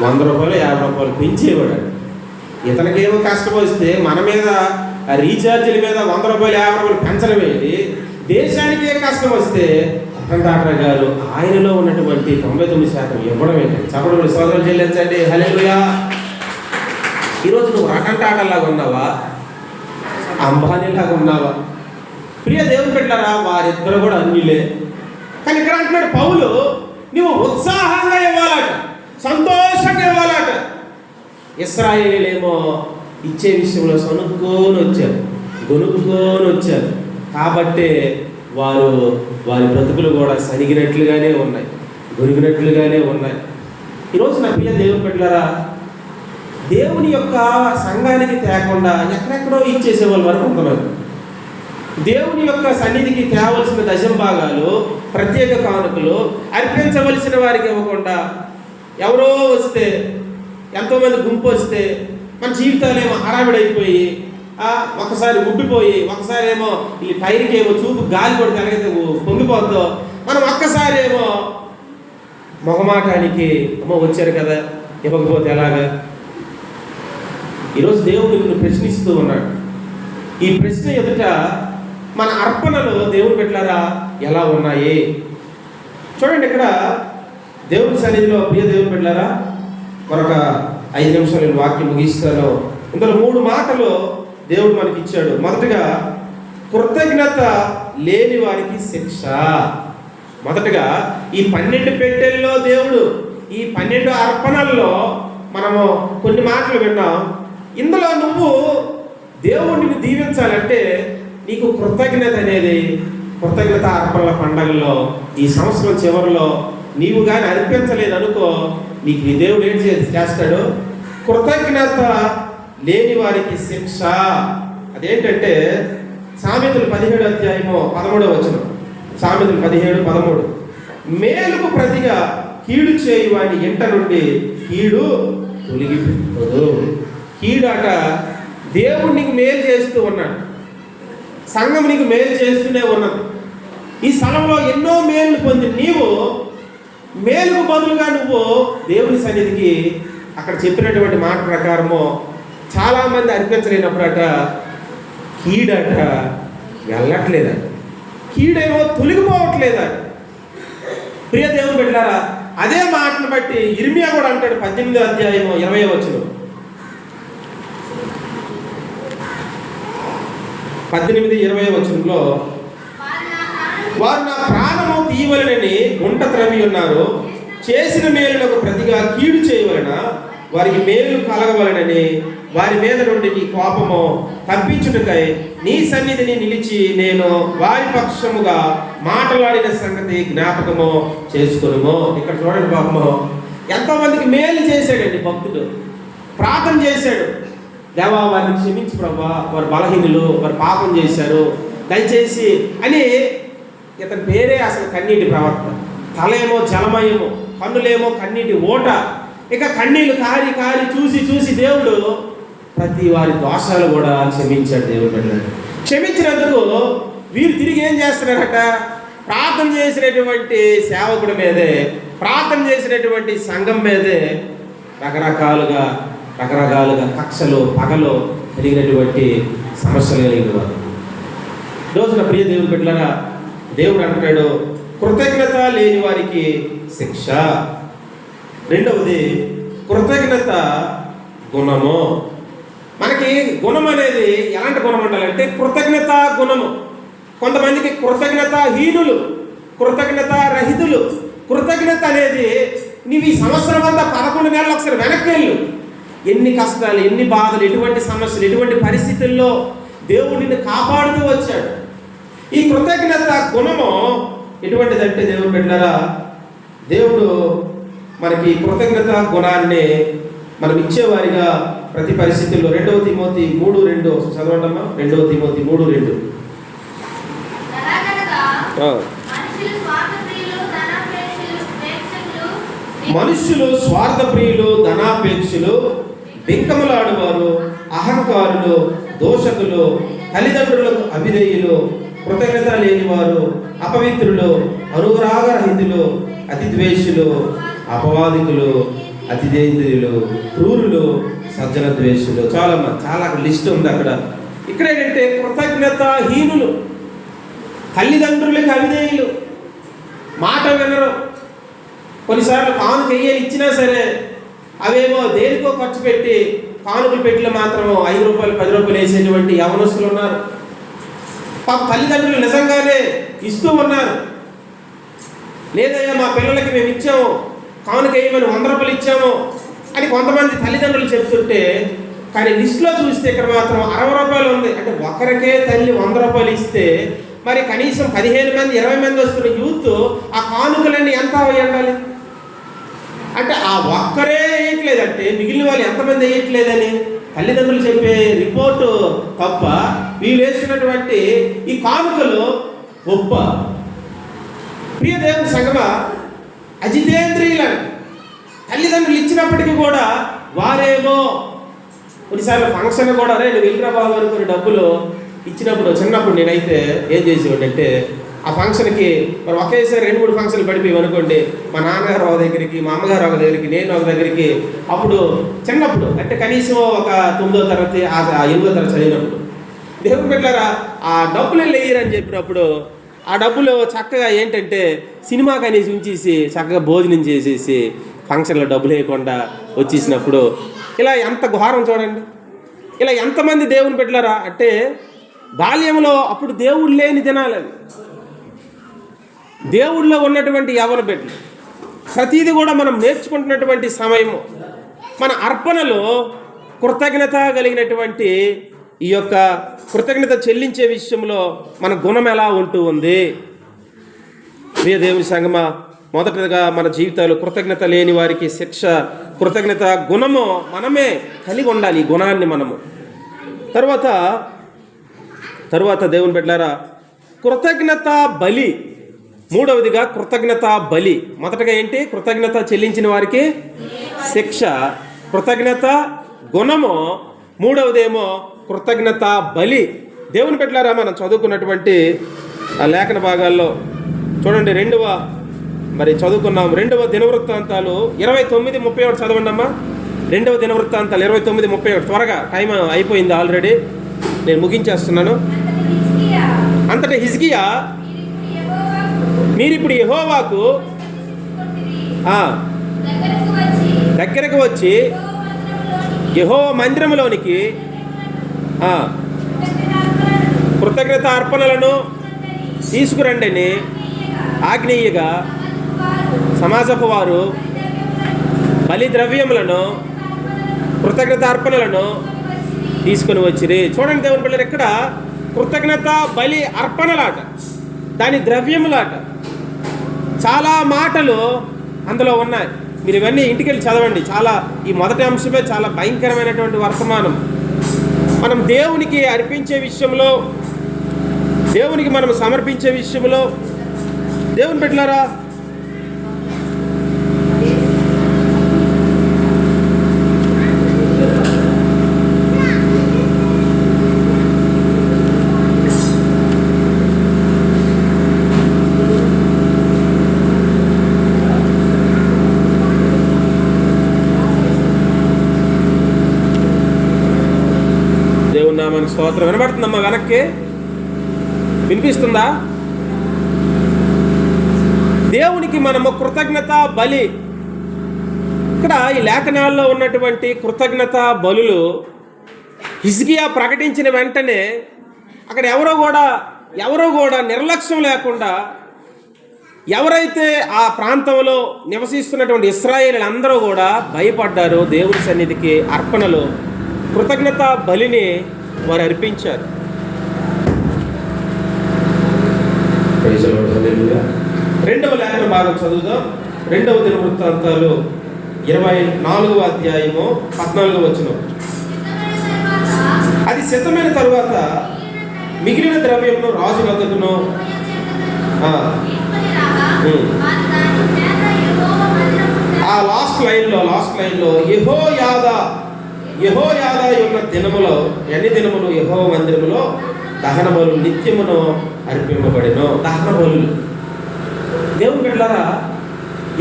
100 రూపాయలు 50 రూపాయలు పెంచేవాడు. ఇతనికేమో కష్టం వస్తే మన మీద ఆ రీఛార్జీల మీద 100 రూపాయలు 50 రూపాయలు పెంచడం ఏంటి? దేశానికి ఏ కష్టం వస్తే రతన్ టాటా గారు ఆయనలో ఉన్నటువంటి 99% ఇవ్వడం ఏంటండి? చప్పట్లు సోదరులు చెల్లించండి. హల్లెలూయా. ఈరోజు నువ్వు రతన్ టాటా లాగా ఉన్నావా, అంబానీ లాగా ఉన్నావా? ప్రియ దేవుని బిడ్డలారా, వారిద్దరు కూడా అన్యులే. కానీ ఇక్కడ అంటున్నాడు పౌలు, నువ్వు ఉత్సాహంగా ఇవ్వాలట, సంతోషంగా ఇవ్వాలట. ఇశ్రాయేలీలేమో ఇచ్చే విషయంలో సనుక్కొని వచ్చారు, గొనుక్కొని వచ్చారు. కాబట్టి వారి బ్రతుకులు కూడా సనిగినట్లుగానే ఉన్నాయి, గొరిగినట్లుగానే ఉన్నాయి. ఈరోజు నా ప్రియ దేవుని బిడ్డలారా, దేవుని యొక్క సంఘానికి తేకుండా ఎక్కడెక్కడో ఇచ్చేసేవాళ్ళు వరకు కొంతమంది. దేవుని యొక్క సన్నిధికి తేవలసిన దశంభాగాలు, ప్రత్యేక కానుకలు అర్పించవలసిన వారికి ఇవ్వకుండా, ఎవరో వస్తే, ఎంతోమంది గుంపు వస్తే మన జీవితాలేమో హడావిడైపోయి, ఒకసారి ఉబ్బిపోయి, ఒకసారి ఏమో ఈ టైర్కి ఏమో చూపు గాలి కొడితే ఎలాగైతే పొంగిపోద్దో, మనం ఒక్కసారి ఏమో మొహమాటానికి అమ్మో వచ్చారు కదా ఇవ్వకపోతే ఎలాగా. ఈరోజు దేవుడు నిన్ను ప్రశ్నిస్తూ ఉన్నాడు. ఈ ప్రశ్న ఎదుట మన అర్పణలు దేవుని బిడ్డలారా ఎలా ఉన్నాయి? చూడండి, ఇక్కడ దేవుని సన్నిధిలో ప్రియ దేవుని బిడ్డలారా, మరొక 5 నిమిషాలు నేను వాక్యం ముగిస్తాను. ఇందులో 3 మాటలు దేవుడు మనకి ఇచ్చాడు. మొదటగా కృతజ్ఞత లేని వారికి శిక్ష. మొదటగా ఈ 12 పెట్టెల్లో దేవుడు, ఈ 12 అర్పణల్లో మనము కొన్ని మాటలు విన్నాం. ఇందులో నువ్వు దేవుడిని దీవించాలంటే నీకు కృతజ్ఞత అనేది, కృతజ్ఞత అర్పణల పండగల్లో ఈ సంవత్సరం చివరిలో నీవు కానీ అర్పించలేదు అనుకో, నీకు నీ దేవుడు ఏం చేస్తాడు? కృతజ్ఞత లేని వారికి శిక్ష. అదేంటంటే సామెతలు 17 అధ్యాయము 13వ వచనం. సామెతలు 17:13. మేలుకు ప్రతిగా కీడు చేయువాని ఇంట నుండి కీడు తొలగిపోదు. కీడాట దేవుడు నీకు మేలు చేస్తూ ఉన్నాడు, సంఘం నీకు మేలు చేస్తూనే ఉన్నది. ఈ స్థలంలో ఎన్నో మేలు పొంది నీవు మేలుకు బదులుగా నువ్వు దేవుని సన్నిధికి అక్కడ చెప్పినటువంటి మాట ప్రకారము చాలామంది అర్పించలేనప్పుడట కీడట వెళ్ళట్లేదట, కీడేమో తొలగిపోవట్లేదట. ప్రియ దేవుని బిడ్డలారా, అదే మాటను బట్టి ఇర్మియా కూడా అంటాడు 18వ అధ్యాయము 20వ వచనం. 18:20 వచనంలో, వారు నా ప్రాణము తీయవలనని గుంట త్రవ్వి ఉన్నారు, చేసిన మేలులకు ప్రతిగా కీడు చేయవలన వారికి మేలు కలగవలనని వారి మీద నుండి నీ కోపము తప్పించుటకై నీ సన్నిధిని నిలిచి నేను వారి పక్షముగా మాట్లాడిన సంగతి జ్ఞాపకము చేసుకొనుము. ఇక్కడ చూడండి, పాపము ఎంతోమందికి మేలు చేశాడండి భక్తుడు, ప్రార్థన చేశాడు. దేవా వారిని క్షమించు ప్రభా, వారు బలహీనులు, వారు పాపం చేశారు దయచేసి అని. ఇతని పేరే అసలు కన్నీటి ప్రవర్తన. తలేమో జలమయము, కన్నులేమో కన్నీటి ఓట. ఇక కన్నీళ్ళు కారి కారి చూసి చూసి దేవుడు ప్రతి వారి దోషాలు కూడా క్షమించాడు. దేవుడు క్షమించినందుకు వీరు తిరిగి ఏం చేస్తున్నారట? ప్రార్థన చేసినటువంటి సేవకుడి మీదే, ప్రార్థన చేసినటువంటి సంఘం మీదే రకరకాలుగా కక్షలు పగలు కలిగినటువంటి సమస్యలు కలిగిన వారు. రోజున ప్రియ దేవుని బిడ్డలారా, దేవుడు అంటున్నాడు కృతజ్ఞత లేని వారికి శిక్ష. రెండవది కృతజ్ఞత గుణము. మనకి గుణం అనేది ఎలాంటి గుణం ఉండాలంటే కృతజ్ఞత గుణము. కొంతమందికి కృతజ్ఞత హీనులు, కృతజ్ఞత రహితులు. కృతజ్ఞత అనేది నీవు ఈ సంవత్సరం అంతా 11 నెలలు ఒకసారి వెనక్కి వెళ్ళు. ఎన్ని కష్టాలు, ఎన్ని బాధలు, ఎటువంటి సమస్యలు, ఎటువంటి పరిస్థితుల్లో దేవుడు నిన్ను కాపాడుతూ వచ్చాడు. ఈ కృతజ్ఞత గుణము ఎటువంటిదంటే దేవుడు బిడ్డలారా, దేవుడు మనకి కృతజ్ఞత గుణాన్ని మనం ఇచ్చేవారిగా ప్రతి పరిస్థితుల్లో 2వ తిమోతి 3:2 చదవండమ్మా. 2వ తిమోతి 3:2. మనుష్యులు స్వార్థప్రియులు, ధనాపేక్షలు, బింకములాడువారు, అహంకారులు, దోషకులు, తల్లిదండ్రులకు అవిధేయులు, కృతజ్ఞత లేనివారు, అపవిత్రులు, అనురాగరహితులు, అతిద్వేషులు, అపవాదికులు, అతిదేయులు, క్రూరులు, సజ్జన ద్వేషులు. చాలా లిస్ట్ ఉంది అక్కడ. ఇక్కడ ఏంటంటే కృతజ్ఞతాహీనులు, తల్లిదండ్రులకి అవిధేయులు, మాట వినరు. కొన్నిసార్లు కానుక వెయ్యాలి ఇచ్చినా సరే అవేమో దేనికో ఖర్చు పెట్టి కానుకల పెట్టిలో మాత్రం 5 రూపాయలు 10 రూపాయలు వేసేటువంటి యవనస్తులు ఉన్నారు. పాప తల్లిదండ్రులు నిజంగానే ఇస్తూ ఉన్నారు. లేదయ్యా మా పిల్లలకి మేము ఇచ్చాము, కానుక వేయమని 100 రూపాయలు ఇచ్చాము అని కొంతమంది తల్లిదండ్రులు చెప్తుంటే, కానీ లిస్టులో చూస్తే ఇక్కడ మాత్రం 60 రూపాయలు ఉంది. అంటే ఒకరికే తల్లి 100 రూపాయలు ఇస్తే మరి కనీసం 15 మంది 20 మంది వస్తున్న యూత్ ఆ కానుకలన్నీ ఎంత వేయాలి? అంటే ఆ ఒక్కరే వేయట్లేదంటే మిగిలిన వాళ్ళు ఎంతమంది వేయట్లేదని తల్లిదండ్రులు చెప్పే రిపోర్టు తప్ప వీళ్ళు వేస్తున్నటువంటి ఈ కానుకలు గొప్ప. ప్రియ దేవుని సంగమా, అజితేంద్రియులని తల్లిదండ్రులు ఇచ్చినప్పటికీ కూడా వారేమో కొన్నిసార్లు ఫంక్షన్ కూడా రే నువ్వు వెళ్ళిరా బాబు అనుకుని డబ్బులు ఇచ్చినప్పుడు చిన్నప్పుడు నేనైతే ఏం చేసేవాడు అంటే ఆ ఫంక్షన్కి మరి ఒకేసారి 2-3 ఫంక్షన్లు పడిపోయి అనుకోండి, మా నాన్నగారు ఒక దగ్గరికి, మా అమ్మగారు ఒక దగ్గరికి, నేను ఒక దగ్గరికి. అప్పుడు చిన్నప్పుడు అంటే కనీసం ఒక 9వ తరగతి 8వ తరగతి చదివినప్పుడు దేవుని బిడ్డలారా ఆ డబ్బులు వేయరని చెప్పినప్పుడు ఆ డబ్బులు చక్కగా ఏంటంటే సినిమాకి అనేసి ఉంచేసి చక్కగా భోజనం చేసేసి ఫంక్షన్లో డబ్బులు వేయకుండా వచ్చేసినప్పుడు ఇలా ఎంత ఘోరం చూడండి. ఇలా ఎంతమంది దేవుని బిడ్డలారా అంటే బాల్యంలో అప్పుడు దేవుడు లేని దినాలు అవి. దేవుడిలో ఉన్నటువంటి యవన బిడ్డలు ప్రతిదీ కూడా మనం నేర్చుకుంటున్నటువంటి సమయము. మన అర్పణలో కృతజ్ఞత కలిగినటువంటి ఈ యొక్క కృతజ్ఞత చెల్లించే విషయంలో మన గుణం ఎలా ఉంటూ ఉంది? ప్రియ దేవుని సంగమా, మొదటగా మన జీవితాలు కృతజ్ఞత లేని వారికి శిక్ష. కృతజ్ఞత గుణము మనమే కలిగి ఉండాలి, ఈ గుణాన్ని మనము. తరువాత దేవుని బిడ్డలారా కృతజ్ఞత బలి. మూడవదిగా కృతజ్ఞత బలి. మొదటగా ఏంటి? కృతజ్ఞత చెల్లించిన వారికి శిక్ష, కృతజ్ఞత గుణము, మూడవదేమో కృతజ్ఞత బలి. దేవుని బిడ్డలారా మనం చదువుకున్నటువంటి ఆ లేఖన భాగాల్లో చూడండి, చదువుకున్నాం 2వ దినవృత్తాంతాలు 29:31 చదవండి అమ్మా. 2వ దినవృత్తాంతాలు 29:31. త్వరగా, టైం అయిపోయింది ఆల్రెడీ, నేను ముగించేస్తున్నాను. అంతటా హిజ్కియా మీరిప్పుడు యెహోవాకు దగ్గరకు వచ్చి యెహోవా మందిరములోనికి కృతజ్ఞత అర్పణలను తీసుకురండి అని ఆజ్ఞేయగా సమాజపు వారు బలి ద్రవ్యములను కృతజ్ఞత అర్పణలను తీసుకొని వచ్చిరి. చూడండి దేవుని పిల్లలు, ఇక్కడ కృతజ్ఞత బలి అర్పణలాట, దాని ద్రవ్యములాట, చాలా మాటలు అందులో ఉన్నాయి. మీరు ఇవన్నీ ఇంటికి వెళ్ళి చదవండి. చాలా ఈ మొదటి అంశమే చాలా భయంకరమైనటువంటి వర్తమానం. మనం దేవునికి అర్పించే విషయంలో, దేవునికి మనం సమర్పించే విషయంలో దేవుని బిడ్డలారా నామానికి స్తోత్రం. వినబడుతుందమ్మా? వెనక్కి వినిపిస్తుందా? దేవునికి మనము కృతజ్ఞత బలి. ఇక్కడ ఈ లేఖనాల్లో ఉన్నటువంటి కృతజ్ఞత బలులు హిజ్కియా ప్రకటించిన వెంటనే అక్కడ ఎవరో కూడా నిర్లక్ష్యం లేకుండా, ఎవరైతే ఆ ప్రాంతంలో నివసిస్తున్నటువంటి ఇశ్రాయేలీయులు అందరూ కూడా భయపడ్డారు. దేవుని సన్నిధికి అర్పణలు, కృతజ్ఞత బలిని వారు అర్పించారు. రెండవ లేఖన భాగం చదువుదాం. 2వ దినవృత్తాంతాలు 24వ అధ్యాయము 14వ వచనం. అది సిద్ధమైన తరువాత మిగిలిన ద్రవ్యమును రాజు వద్దకును ఆ లాస్ట్ లైన్లో యెహోయాదా ఉన్న దినములో ఎన్ని దినములు యెహోవా మందిరములో దహన బలులు నిత్యమును అర్పింపబడినో. దహన బలులు దేవుని బిడ్డలారా,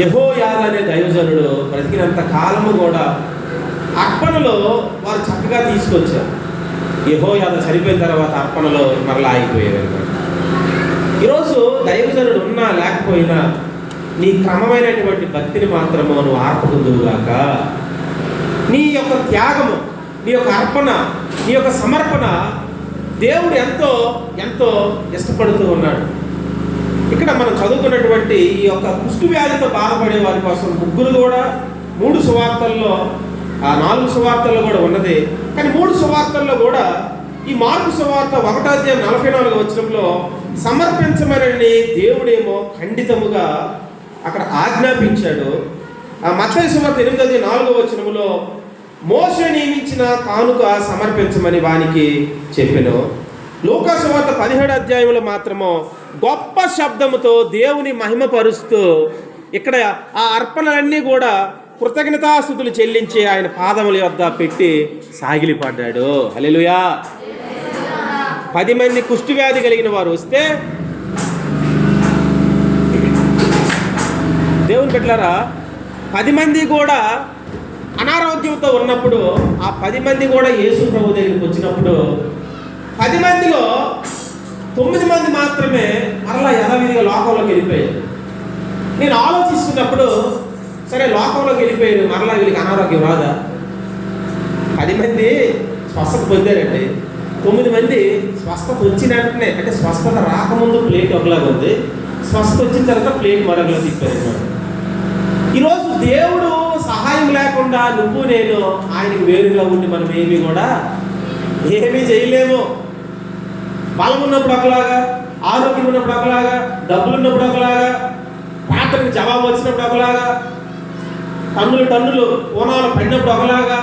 యెహోయాదా అనే దైవజనుడు బ్రతికినంత కాలము కూడా అర్పణలో వారు చక్కగా తీసుకొచ్చారు. యెహోయాదా చనిపోయిన తర్వాత అర్పణలో మరలా ఆగిపోయేవి. ఈరోజు దైవజనుడు ఉన్నా లేకపోయినా నీ క్రమమైనటువంటి భక్తిని మాత్రము నువ్వు ఆర్పుకుందువుగాక. నీ యొక్క త్యాగము, నీ యొక్క అర్పణ, నీ యొక్క సమర్పణ దేవుడు ఎంతో ఎంతో ఇష్టపడుతూ ఉన్నాడు. ఇక్కడ మనం చదువుకున్నటువంటి ఈ యొక్క కుష్టు వ్యాధితో బాధపడే వారి కోసం ముగ్గురు కూడా 3 సువార్తల్లో, ఆ 4 సువార్తల్లో కూడా ఉన్నది. కానీ 3 సువార్తల్లో కూడా ఈ మార్కు సువార్త 1:44 వచనంలో సమర్పించమని దేవుడేమో ఖండితముగా అక్కడ ఆజ్ఞాపించాడు. ఆ మత్తయి సువార్త 8:4 వచనములో మోషే నియమించిన కానుక సమర్పించమని వానికి చెప్పెను. లూకా సువార్త 17 అధ్యాయంలో మాత్రము గొప్ప శబ్దముతో దేవుని మహిమపరుస్తూ ఇక్కడ ఆ అర్పణలన్నీ కూడా కృతజ్ఞతాస్తుతులు చెల్లించి ఆయన పాదముల యొద్ద పెట్టి సాగిలిపడ్డాడు. హల్లెలూయా. 10 మంది కుష్టు వ్యాధి కలిగిన వారు వస్తే, దేవుని బిడ్డలారా, 10 మంది కూడా అనారోగ్యంతో ఉన్నప్పుడు ఆ 10 మంది కూడా యేసు ప్రభు దగ్గరికి వచ్చినప్పుడు 10 మందిలో 9 మంది మాత్రమే మరలా యథావిధిగా లోకంలోకి వెళ్ళిపోయారు. నేను ఆలోచిస్తున్నప్పుడు, సరే లోకంలోకి వెళ్ళిపోయారు, మరలా వీళ్ళకి అనారోగ్యం రాదా? 10 మంది స్వస్థత పొందారండి, 9 మంది స్వస్థత వచ్చిన వెంటనే, అంటే స్వస్థత రాకముందు ప్లేట్ ఒకలాగా ఉంది, స్వస్థత వచ్చిన తర్వాత ప్లేట్ మరొకలా తిప్పారు. ఈరోజు దేవుడు సహాయం లేకుండా నువ్వు నేను ఆయనకి వేరుగా ఉండి మనం ఏమీ కూడా ఏమీ చేయలేము. బలం ఉన్నప్పుడు ఒకలాగా, ఆరోగ్యం ఉన్నప్పుడు ఒకలాగా, డబ్బులు ఉన్నప్పుడు ఒకలాగా, ప్రార్థనకు జవాబు వచ్చినప్పుడు ఒకలాగా, టన్నులు కోణాలు పడినప్పుడు ఒకలాగా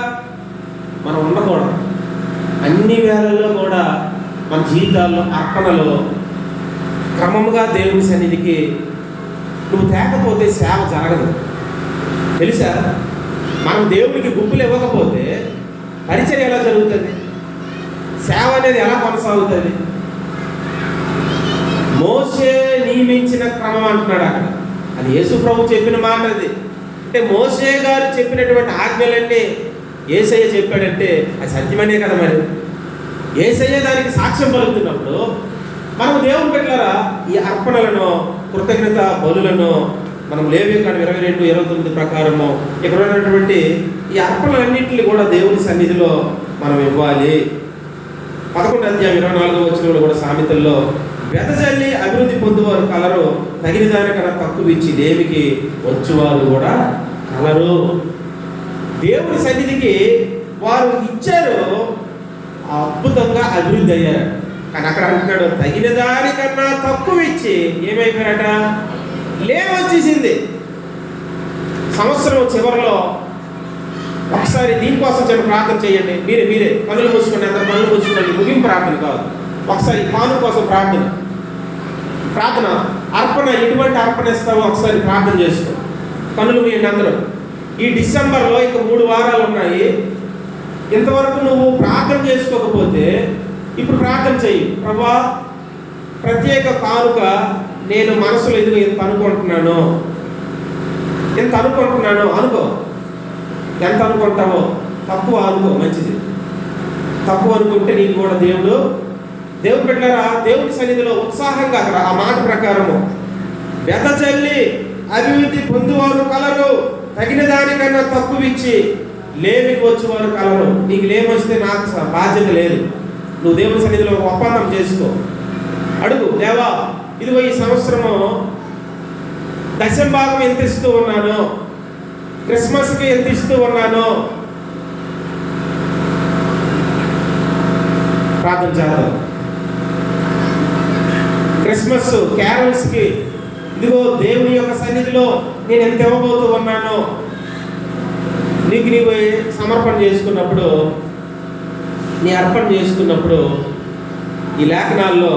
మనం ఉండకూడదు. అన్ని వేళల్లో కూడా మన జీవితాల్లో అర్పణలో క్రమముగా దేవుని సన్నిధికి నువ్వు తేకపోతే సేవ జరగదు. తెలుసా? మనం దేవుడికి గుంపులు ఇవ్వకపోతే పరిచయం ఎలా జరుగుతుంది? సేవ అనేది ఎలా కొనసాగుతుంది? మోషే నియమించిన క్రమం అంటున్నాడు అక్కడ. అది యేసు ప్రభు చెప్పిన మాట. అది అంటే మోషే గారు చెప్పినటువంటి ఆజ్ఞలన్నీ యేసయ్య చెప్పాడంటే అది సత్యమనే కదా. మరి యేసయ్య దానికి సాక్ష్యం పలుకుతున్నప్పుడు మనం దేవుని బిడ్డలారా ఈ అర్పణలను, కృతజ్ఞత బలులను మనం లేవియకాండం 22:29 ప్రకారము ఇక్కడ ఉన్నటువంటి ఈ అర్పణలన్నింటినీ కూడా దేవుని సన్నిధిలో మనం ఇవ్వాలి. 11 అధ్యాయం 24 వచనంలో కూడా సామెతల్లో వెదజల్లి అభివృద్ధి పొందువారు కలరు, తగిన దానికన్నా తక్కువ ఇచ్చి దేవికి వచ్చేవారు కూడా కలరు. దేవుని సన్నిధికి వారు ఇచ్చారు, అద్భుతంగా అభివృద్ధి అయ్యారు. కానీ అక్కడ అంటున్నాడు తగిన దానికన్నా తక్కువ ఇచ్చి ఏమైపోయారట? లేవచ్చేసింది. సంవత్సరం చివరిలో ఒకసారి దీనికోసం చిన్న ప్రార్థన చేయండి. మీరే పనులు మూసుకోండి, అందరు పనులు మూసుకోండి. ముగింపు ప్రార్థన కాదు, ఒకసారి కాను కోసం ప్రార్థన అర్పణ ఎటువంటి అర్పణ ఇస్తావో ఒకసారి ప్రార్థన చేసుకో. పనులు మీయండి అందరూ. ఈ డిసెంబర్లో ఇంకా 3 వారాలు ఉన్నాయి. ఇంతవరకు నువ్వు ప్రార్థన చేసుకోకపోతే ఇప్పుడు ప్రార్థన చెయ్యి. ప్రభువా, ప్రత్యేక కానుక నేను మనసులో ఎదుగు ఎంత అనుకుంటున్నాను అనుకో. ఎంత అనుకుంటావో తక్కువ అనుకో, మంచిది. తక్కువ అనుకుంటే నీకు కూడా దేవుడు పెట్టారా దేవుడి సన్నిధిలో ఉత్సాహంగా అక్కడ ఆ మాట ప్రకారము వెదజల్లి అభివృద్ధి పొందువారు కలరు, తగిన దానికన్నా తక్కువ ఇచ్చి లేమికి వచ్చేవారు కలరు. నీకు లేమొస్తే నాకు బాధ్యత లేదు. నువ్వు దేవుడి సన్నిధిలో ఒప్పందం చేసుకో. అడుగు, దేవా ఇదిగో ఈ సంవత్సరము దశంభాగం ఎంత ఇస్తూ ఉన్నాను, క్రిస్మస్కి ఎంత ఇస్తూ ఉన్నాను. ప్రార్థన చేద్దాం. క్రిస్మస్ క్యారల్స్కి ఇదిగో దేవుని యొక్క సన్నిధిలో నేను ఎంత ఇవ్వబోతూ ఉన్నాను. నీవు సమర్పణ చేసుకున్నప్పుడు, నీ అర్పణ చేసుకున్నప్పుడు ఈ లేఖనాల్లో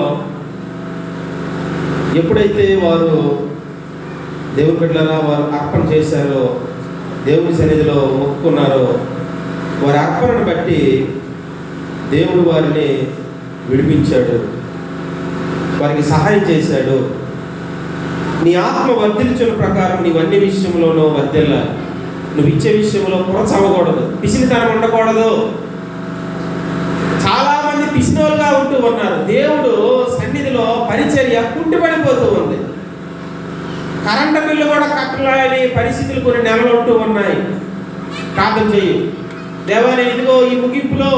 ఎప్పుడైతే వారు దేవుని బిడ్డలారా వారు అర్పణ చేశారో, దేవుని సన్నిధిలో మొక్కుకున్నారో, వారి అర్పణను బట్టి దేవుడు వారిని విడిపించాడు, వారికి సహాయం చేశాడు. నీ ఆత్మ వర్ధిల్చుల ప్రకారం నీవు అన్ని విషయంలోనూ వర్ధిల్లాలి. నువ్వు ఇచ్చే విషయంలో కొరచవకూడదు, పిసినితనం ఉండకూడదు. చాలా మంది పిసినోలుగా ఉంటూ ఉన్నారు. దేవుడు సన్నిధిలో పరిచర్య కుంటిపడిపోతూ ఉంది. కరెంటు బిల్లు కూడా కట్టలేని పరిస్థితులు కొన్ని నెలలు ఉంటూ ఉన్నాయి. ప్రార్థన చెయ్యి, దేవా నేను ఇదిగో ఈ ముగింపులో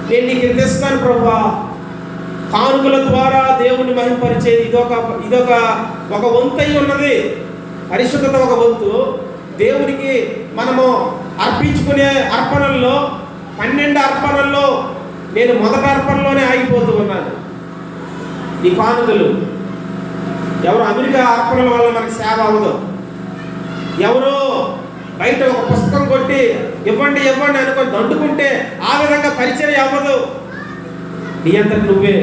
నేను నీకు ఇస్తాను ప్రభువా. కానుకల ద్వారా దేవుణ్ణి మహింపరిచేది ఇదొక వంతు అయి ఉన్నది. పరిశుద్ధత ఒక వంతు. దేవునికి మనము అర్పించుకునే అర్పణల్లో 12 అర్పణల్లో నేను మొదటి అర్పణలోనే ఆగిపోతూ ఉన్నాను. ఈ కానుకలు ఎవరు అమెరికా అర్పణల వల్ల మనకి సేవ అవ్వదు. ఎవరో బయట ఒక పుస్తకం కొట్టి ఇవ్వండి ఇవ్వండి అనుకొని దండుకుంటే ఆ విధంగా పరిచర్య అవ్వదు. నీ అంతటి నువ్వే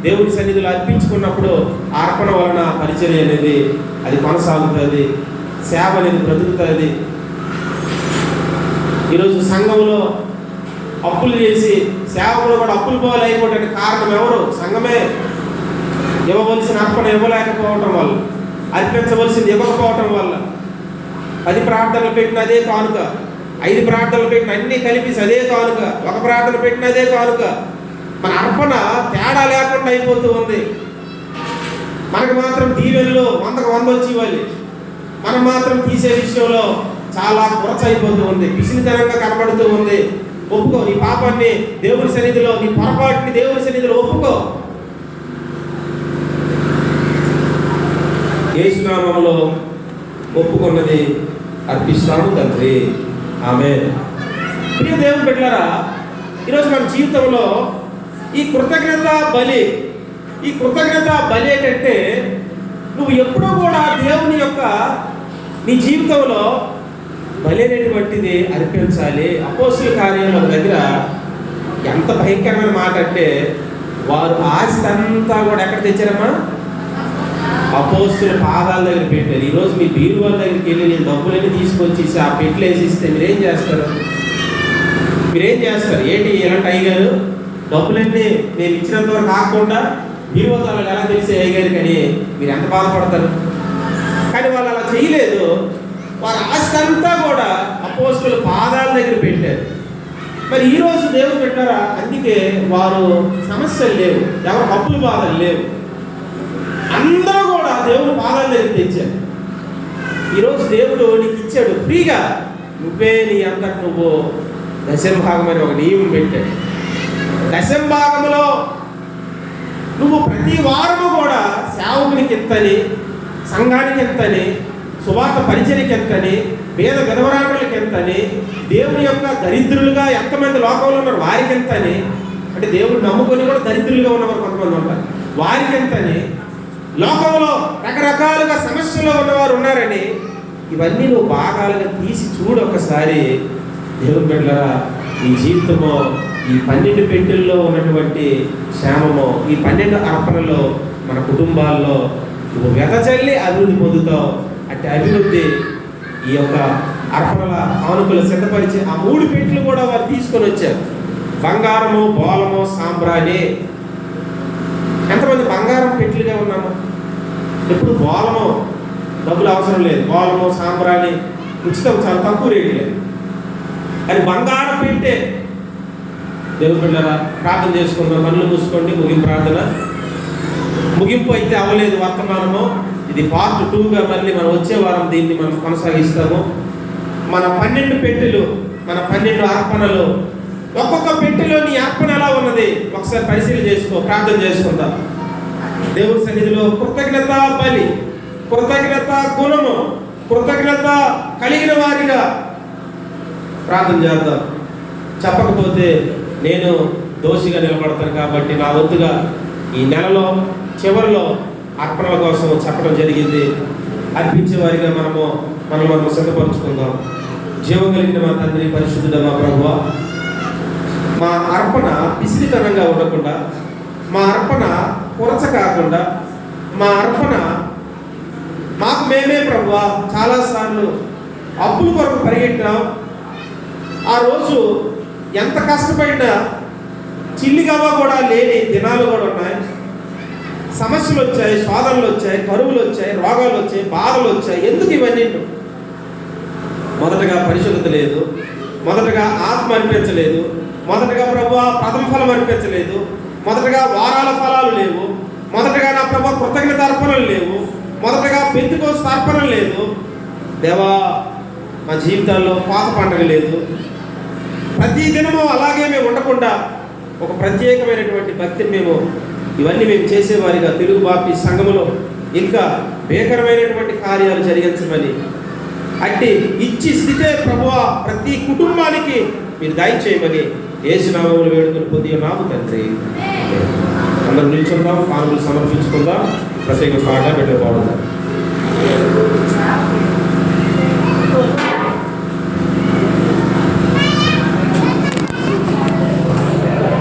దేవుడి సన్నిధిలో అర్పించుకున్నప్పుడు ఆ అర్పణ వలన పరిచర్య అనేది అది కొనసాగుతుంది, సేవ అనేది బ్రతుకుతుంది. ఈరోజు సంఘంలో అప్పులు చేసి సేవకులు కూడా అప్పులు పోవాలి అయిపోవడానికి కారణం ఎవరు? సంఘమే. ఇవ్వవలసిన అర్పణ ఇవ్వలేకపోవటం వల్ల, అర్పించవలసింది ఇవ్వకపోవటం వల్ల. 10 ప్రార్థనలు పెట్టిన అదే కానుక, 5 ప్రార్థనలు పెట్టిన అన్నీ కలిపి అదే కానుక, 1 ప్రార్థన పెట్టిన అదే కానుక. మన అర్పణ తేడా లేకుండా అయిపోతూ ఉంది. మనకు మాత్రం దీవెనలో 100కు 100 వచ్చి ఇవ్వాలి, మనం మాత్రం తీసే విషయంలో చాలా కొరచ అయిపోతూ ఉంది, పిసినితనంగా కనబడుతూ ఉంది. ఒప్పుకో నీ పాపాన్ని దేవుని సన్నిధిలో, నీ పొరపాటుని దేవుని సన్నిధిలో ఒప్పుకో. యేసునామములో ఒప్పుకున్నది అర్పిస్తాను తండ్రి, ఆమేన్. ప్రియ దేవుని బిడ్డలారా, ఈరోజు మన జీవితంలో ఈ కృతజ్ఞత బలి ఏంటంటే నువ్వు ఎప్పుడూ కూడా దేవుని యొక్క నీ జీవితంలో బలి అనేటువంటిది అర్పించాలి. అపోస్తుల కార్యాల దగ్గర ఎంత భయంకరమైన మాట అంటే, వారు ఆస్తి అంతా కూడా ఎక్కడ తెచ్చారమ్మా? అపోస్తుల పాదాల దగ్గర పెట్టారు. ఈరోజు మీ బీరువాల దగ్గరికి వెళ్ళి నేను డబ్బులన్నీ తీసుకొచ్చి ఆ పెట్లు వేసిస్తే మీరేం చేస్తారు? ఏంటి ఎలాంటి అయ్యగారు డబ్బులన్నీ నేను ఇచ్చినంత వరకు కాకుండా బీరువాలు ఎలా తెలిసే అయ్యగారు కానీ మీరు ఎంత బాధపడతారు? కానీ వాళ్ళు అలా చేయలేదు. వారి ఆస్తి అంతా కూడా అపోస్తుల పాదాల దగ్గర పెట్టారు. మరి ఈరోజు దేవుడు పెట్టారా? అందుకే వారు సమస్యలు లేవు, ఎవరు అప్పుల బాధలు లేవు, అందరూ కూడా దేవుడు పాదాల దగ్గర తెచ్చారు. ఈరోజు దేవుడు నీకు ఇచ్చాడు ఫ్రీగా. నువ్వే నీ అంతటి నువ్వు దశంభాగం అని ఒక నియమం పెట్టాడు. దశంభాగంలో నువ్వు ప్రతి వారము కూడా సేవకునికి ఎంతని, సంఘానికి ఎంతని, సువార్త పరిచర్యకి ఎంతని, పేద విధవరాండ్రులకి ఎంతని, దేవుని యొక్క దరిద్రులుగా ఎంతమంది లోకంలో ఉన్నారు వారికి ఎంతని, అంటే దేవుడు నమ్ముకొని కూడా దరిద్రులుగా ఉన్నవారు కొంతమంది ఉంటారు, వారికి ఎంతని, లోకంలో రకరకాలుగా సమస్యలో ఉన్నవారు ఉన్నారని, ఇవన్నీ నువ్వు భాగాలుగా తీసి చూడు ఒకసారి. దేవుని బిడ్డలారా, ఈ జీవితము ఈ 12 పెట్టెల్లో ఉన్నటువంటి క్షేమము, ఈ 12 అర్పణలో మన కుటుంబాల్లో నువ్వు వెదజల్లి అభివృద్ధి పొందుతావు. అంటే అభివృద్ధి ఈ యొక్క అర్పణల కానుకలు సిద్ధపరిచి ఆ 3 పెట్టెలు కూడా వారు తీసుకొని వచ్చారు. బంగారము, బోలము, సాంబ్రాణి. ఎంతమంది బంగారం పెట్టెలుగా ఉన్నాము? ఎప్పుడు బోలము డబ్బులు అవసరం లేదు, బోలము సాంబ్రాణి ఉచితం, చాలా తక్కువ రేటు లేదు. అది బంగారం పెట్టే. దేవుని బిడ్డలారా, ప్రార్థన చేసుకుందాం. కళ్ళు మూసుకోండి. ముగింపు అయితే అవ్వలేదు వర్తమానము. ఇది పార్ట్ 2గా మళ్ళీ మనం వచ్చే వారం దీన్ని మనం కొనసాగిస్తాము. మన 12 పెట్టెలు, మన 12 అర్పణలు, ఒక్కొక్క పెట్టెలో నీ అర్పణ ఎలా ఉన్నది ఒకసారి పరిశీలన చేసుకో. ప్రార్థన చేసుకుందాం. దేవుడి సన్నిధిలో కృతజ్ఞత బలి, కృతజ్ఞత గుణము, కృతజ్ఞత కలిగిన వారిగా ప్రార్థన చేద్దాం. చెప్పకపోతే నేను దోషిగా నిలబడతాను కాబట్టి నా వంతుగా ఈ నెలలో చివరిలో అర్పణల కోసం చెప్పడం జరిగింది. అర్పించే వారిగా మనము సిద్ధపరుచుకుందాం. జీవం కలిగిన మా తండ్రి, పరిశుద్ధుడ మా ప్రభువా, మా అర్పణ పిసిరితనంగా ఉండకుండా, మా అర్పణ కొరచ కాకుండా, మా అర్పణ మాకు మేమే ప్రభువా చాలాసార్లు అప్పుల కొరకు పరిగెట్టాం. ఆ రోజు ఎంత కష్టపడినా చిల్లిగవ్వ కూడా లేని దినాలు కూడా ఉన్నాయి. సమస్యలు వచ్చాయి, శోధనలు వచ్చాయి, కరువులు వచ్చాయి, రోగాలు వచ్చాయి, బాధలు వచ్చాయి. ఎందుకు ఇవన్నీ? మొదటగా పరిశుద్ధత లేదు, మొదటగా ఆత్మ అనిపించలేదు, మొదటగా ప్రభువా ప్రథమ ఫలం అర్పించలేదు, మొదటగా వారాల ఫలాలు లేవు, మొదటగా నా ప్రభు కృతజ్ఞత అర్పణలు లేవు, మొదటగా పెంతుకోస్తు అర్పణ లేదు. దేవా మా జీవితాల్లో పాత పండుగ లేదు. ప్రతి దినము అలాగే మేము ఉండకుండా ఒక ప్రత్యేకమైనటువంటి భక్తిని ఇవన్నీ మేము చేసేవారిగా తెలుగు బాప్టిస్ట్ సంఘములో ఇంకా భీకరమైనటువంటి కార్యాలు జరిగించమని అట్టి ఇచ్చి స్థితే ప్రభువా ప్రతి కుటుంబానికి మీరు దయచేయమని యేసు నామములో వేడుకొని పొంది నాము తండ్రి. అందరూ నిల్చుందాం, పానులు సమర్పించుకుందాం, ప్రత్యేక పాట పెట్టే పాడుదాం.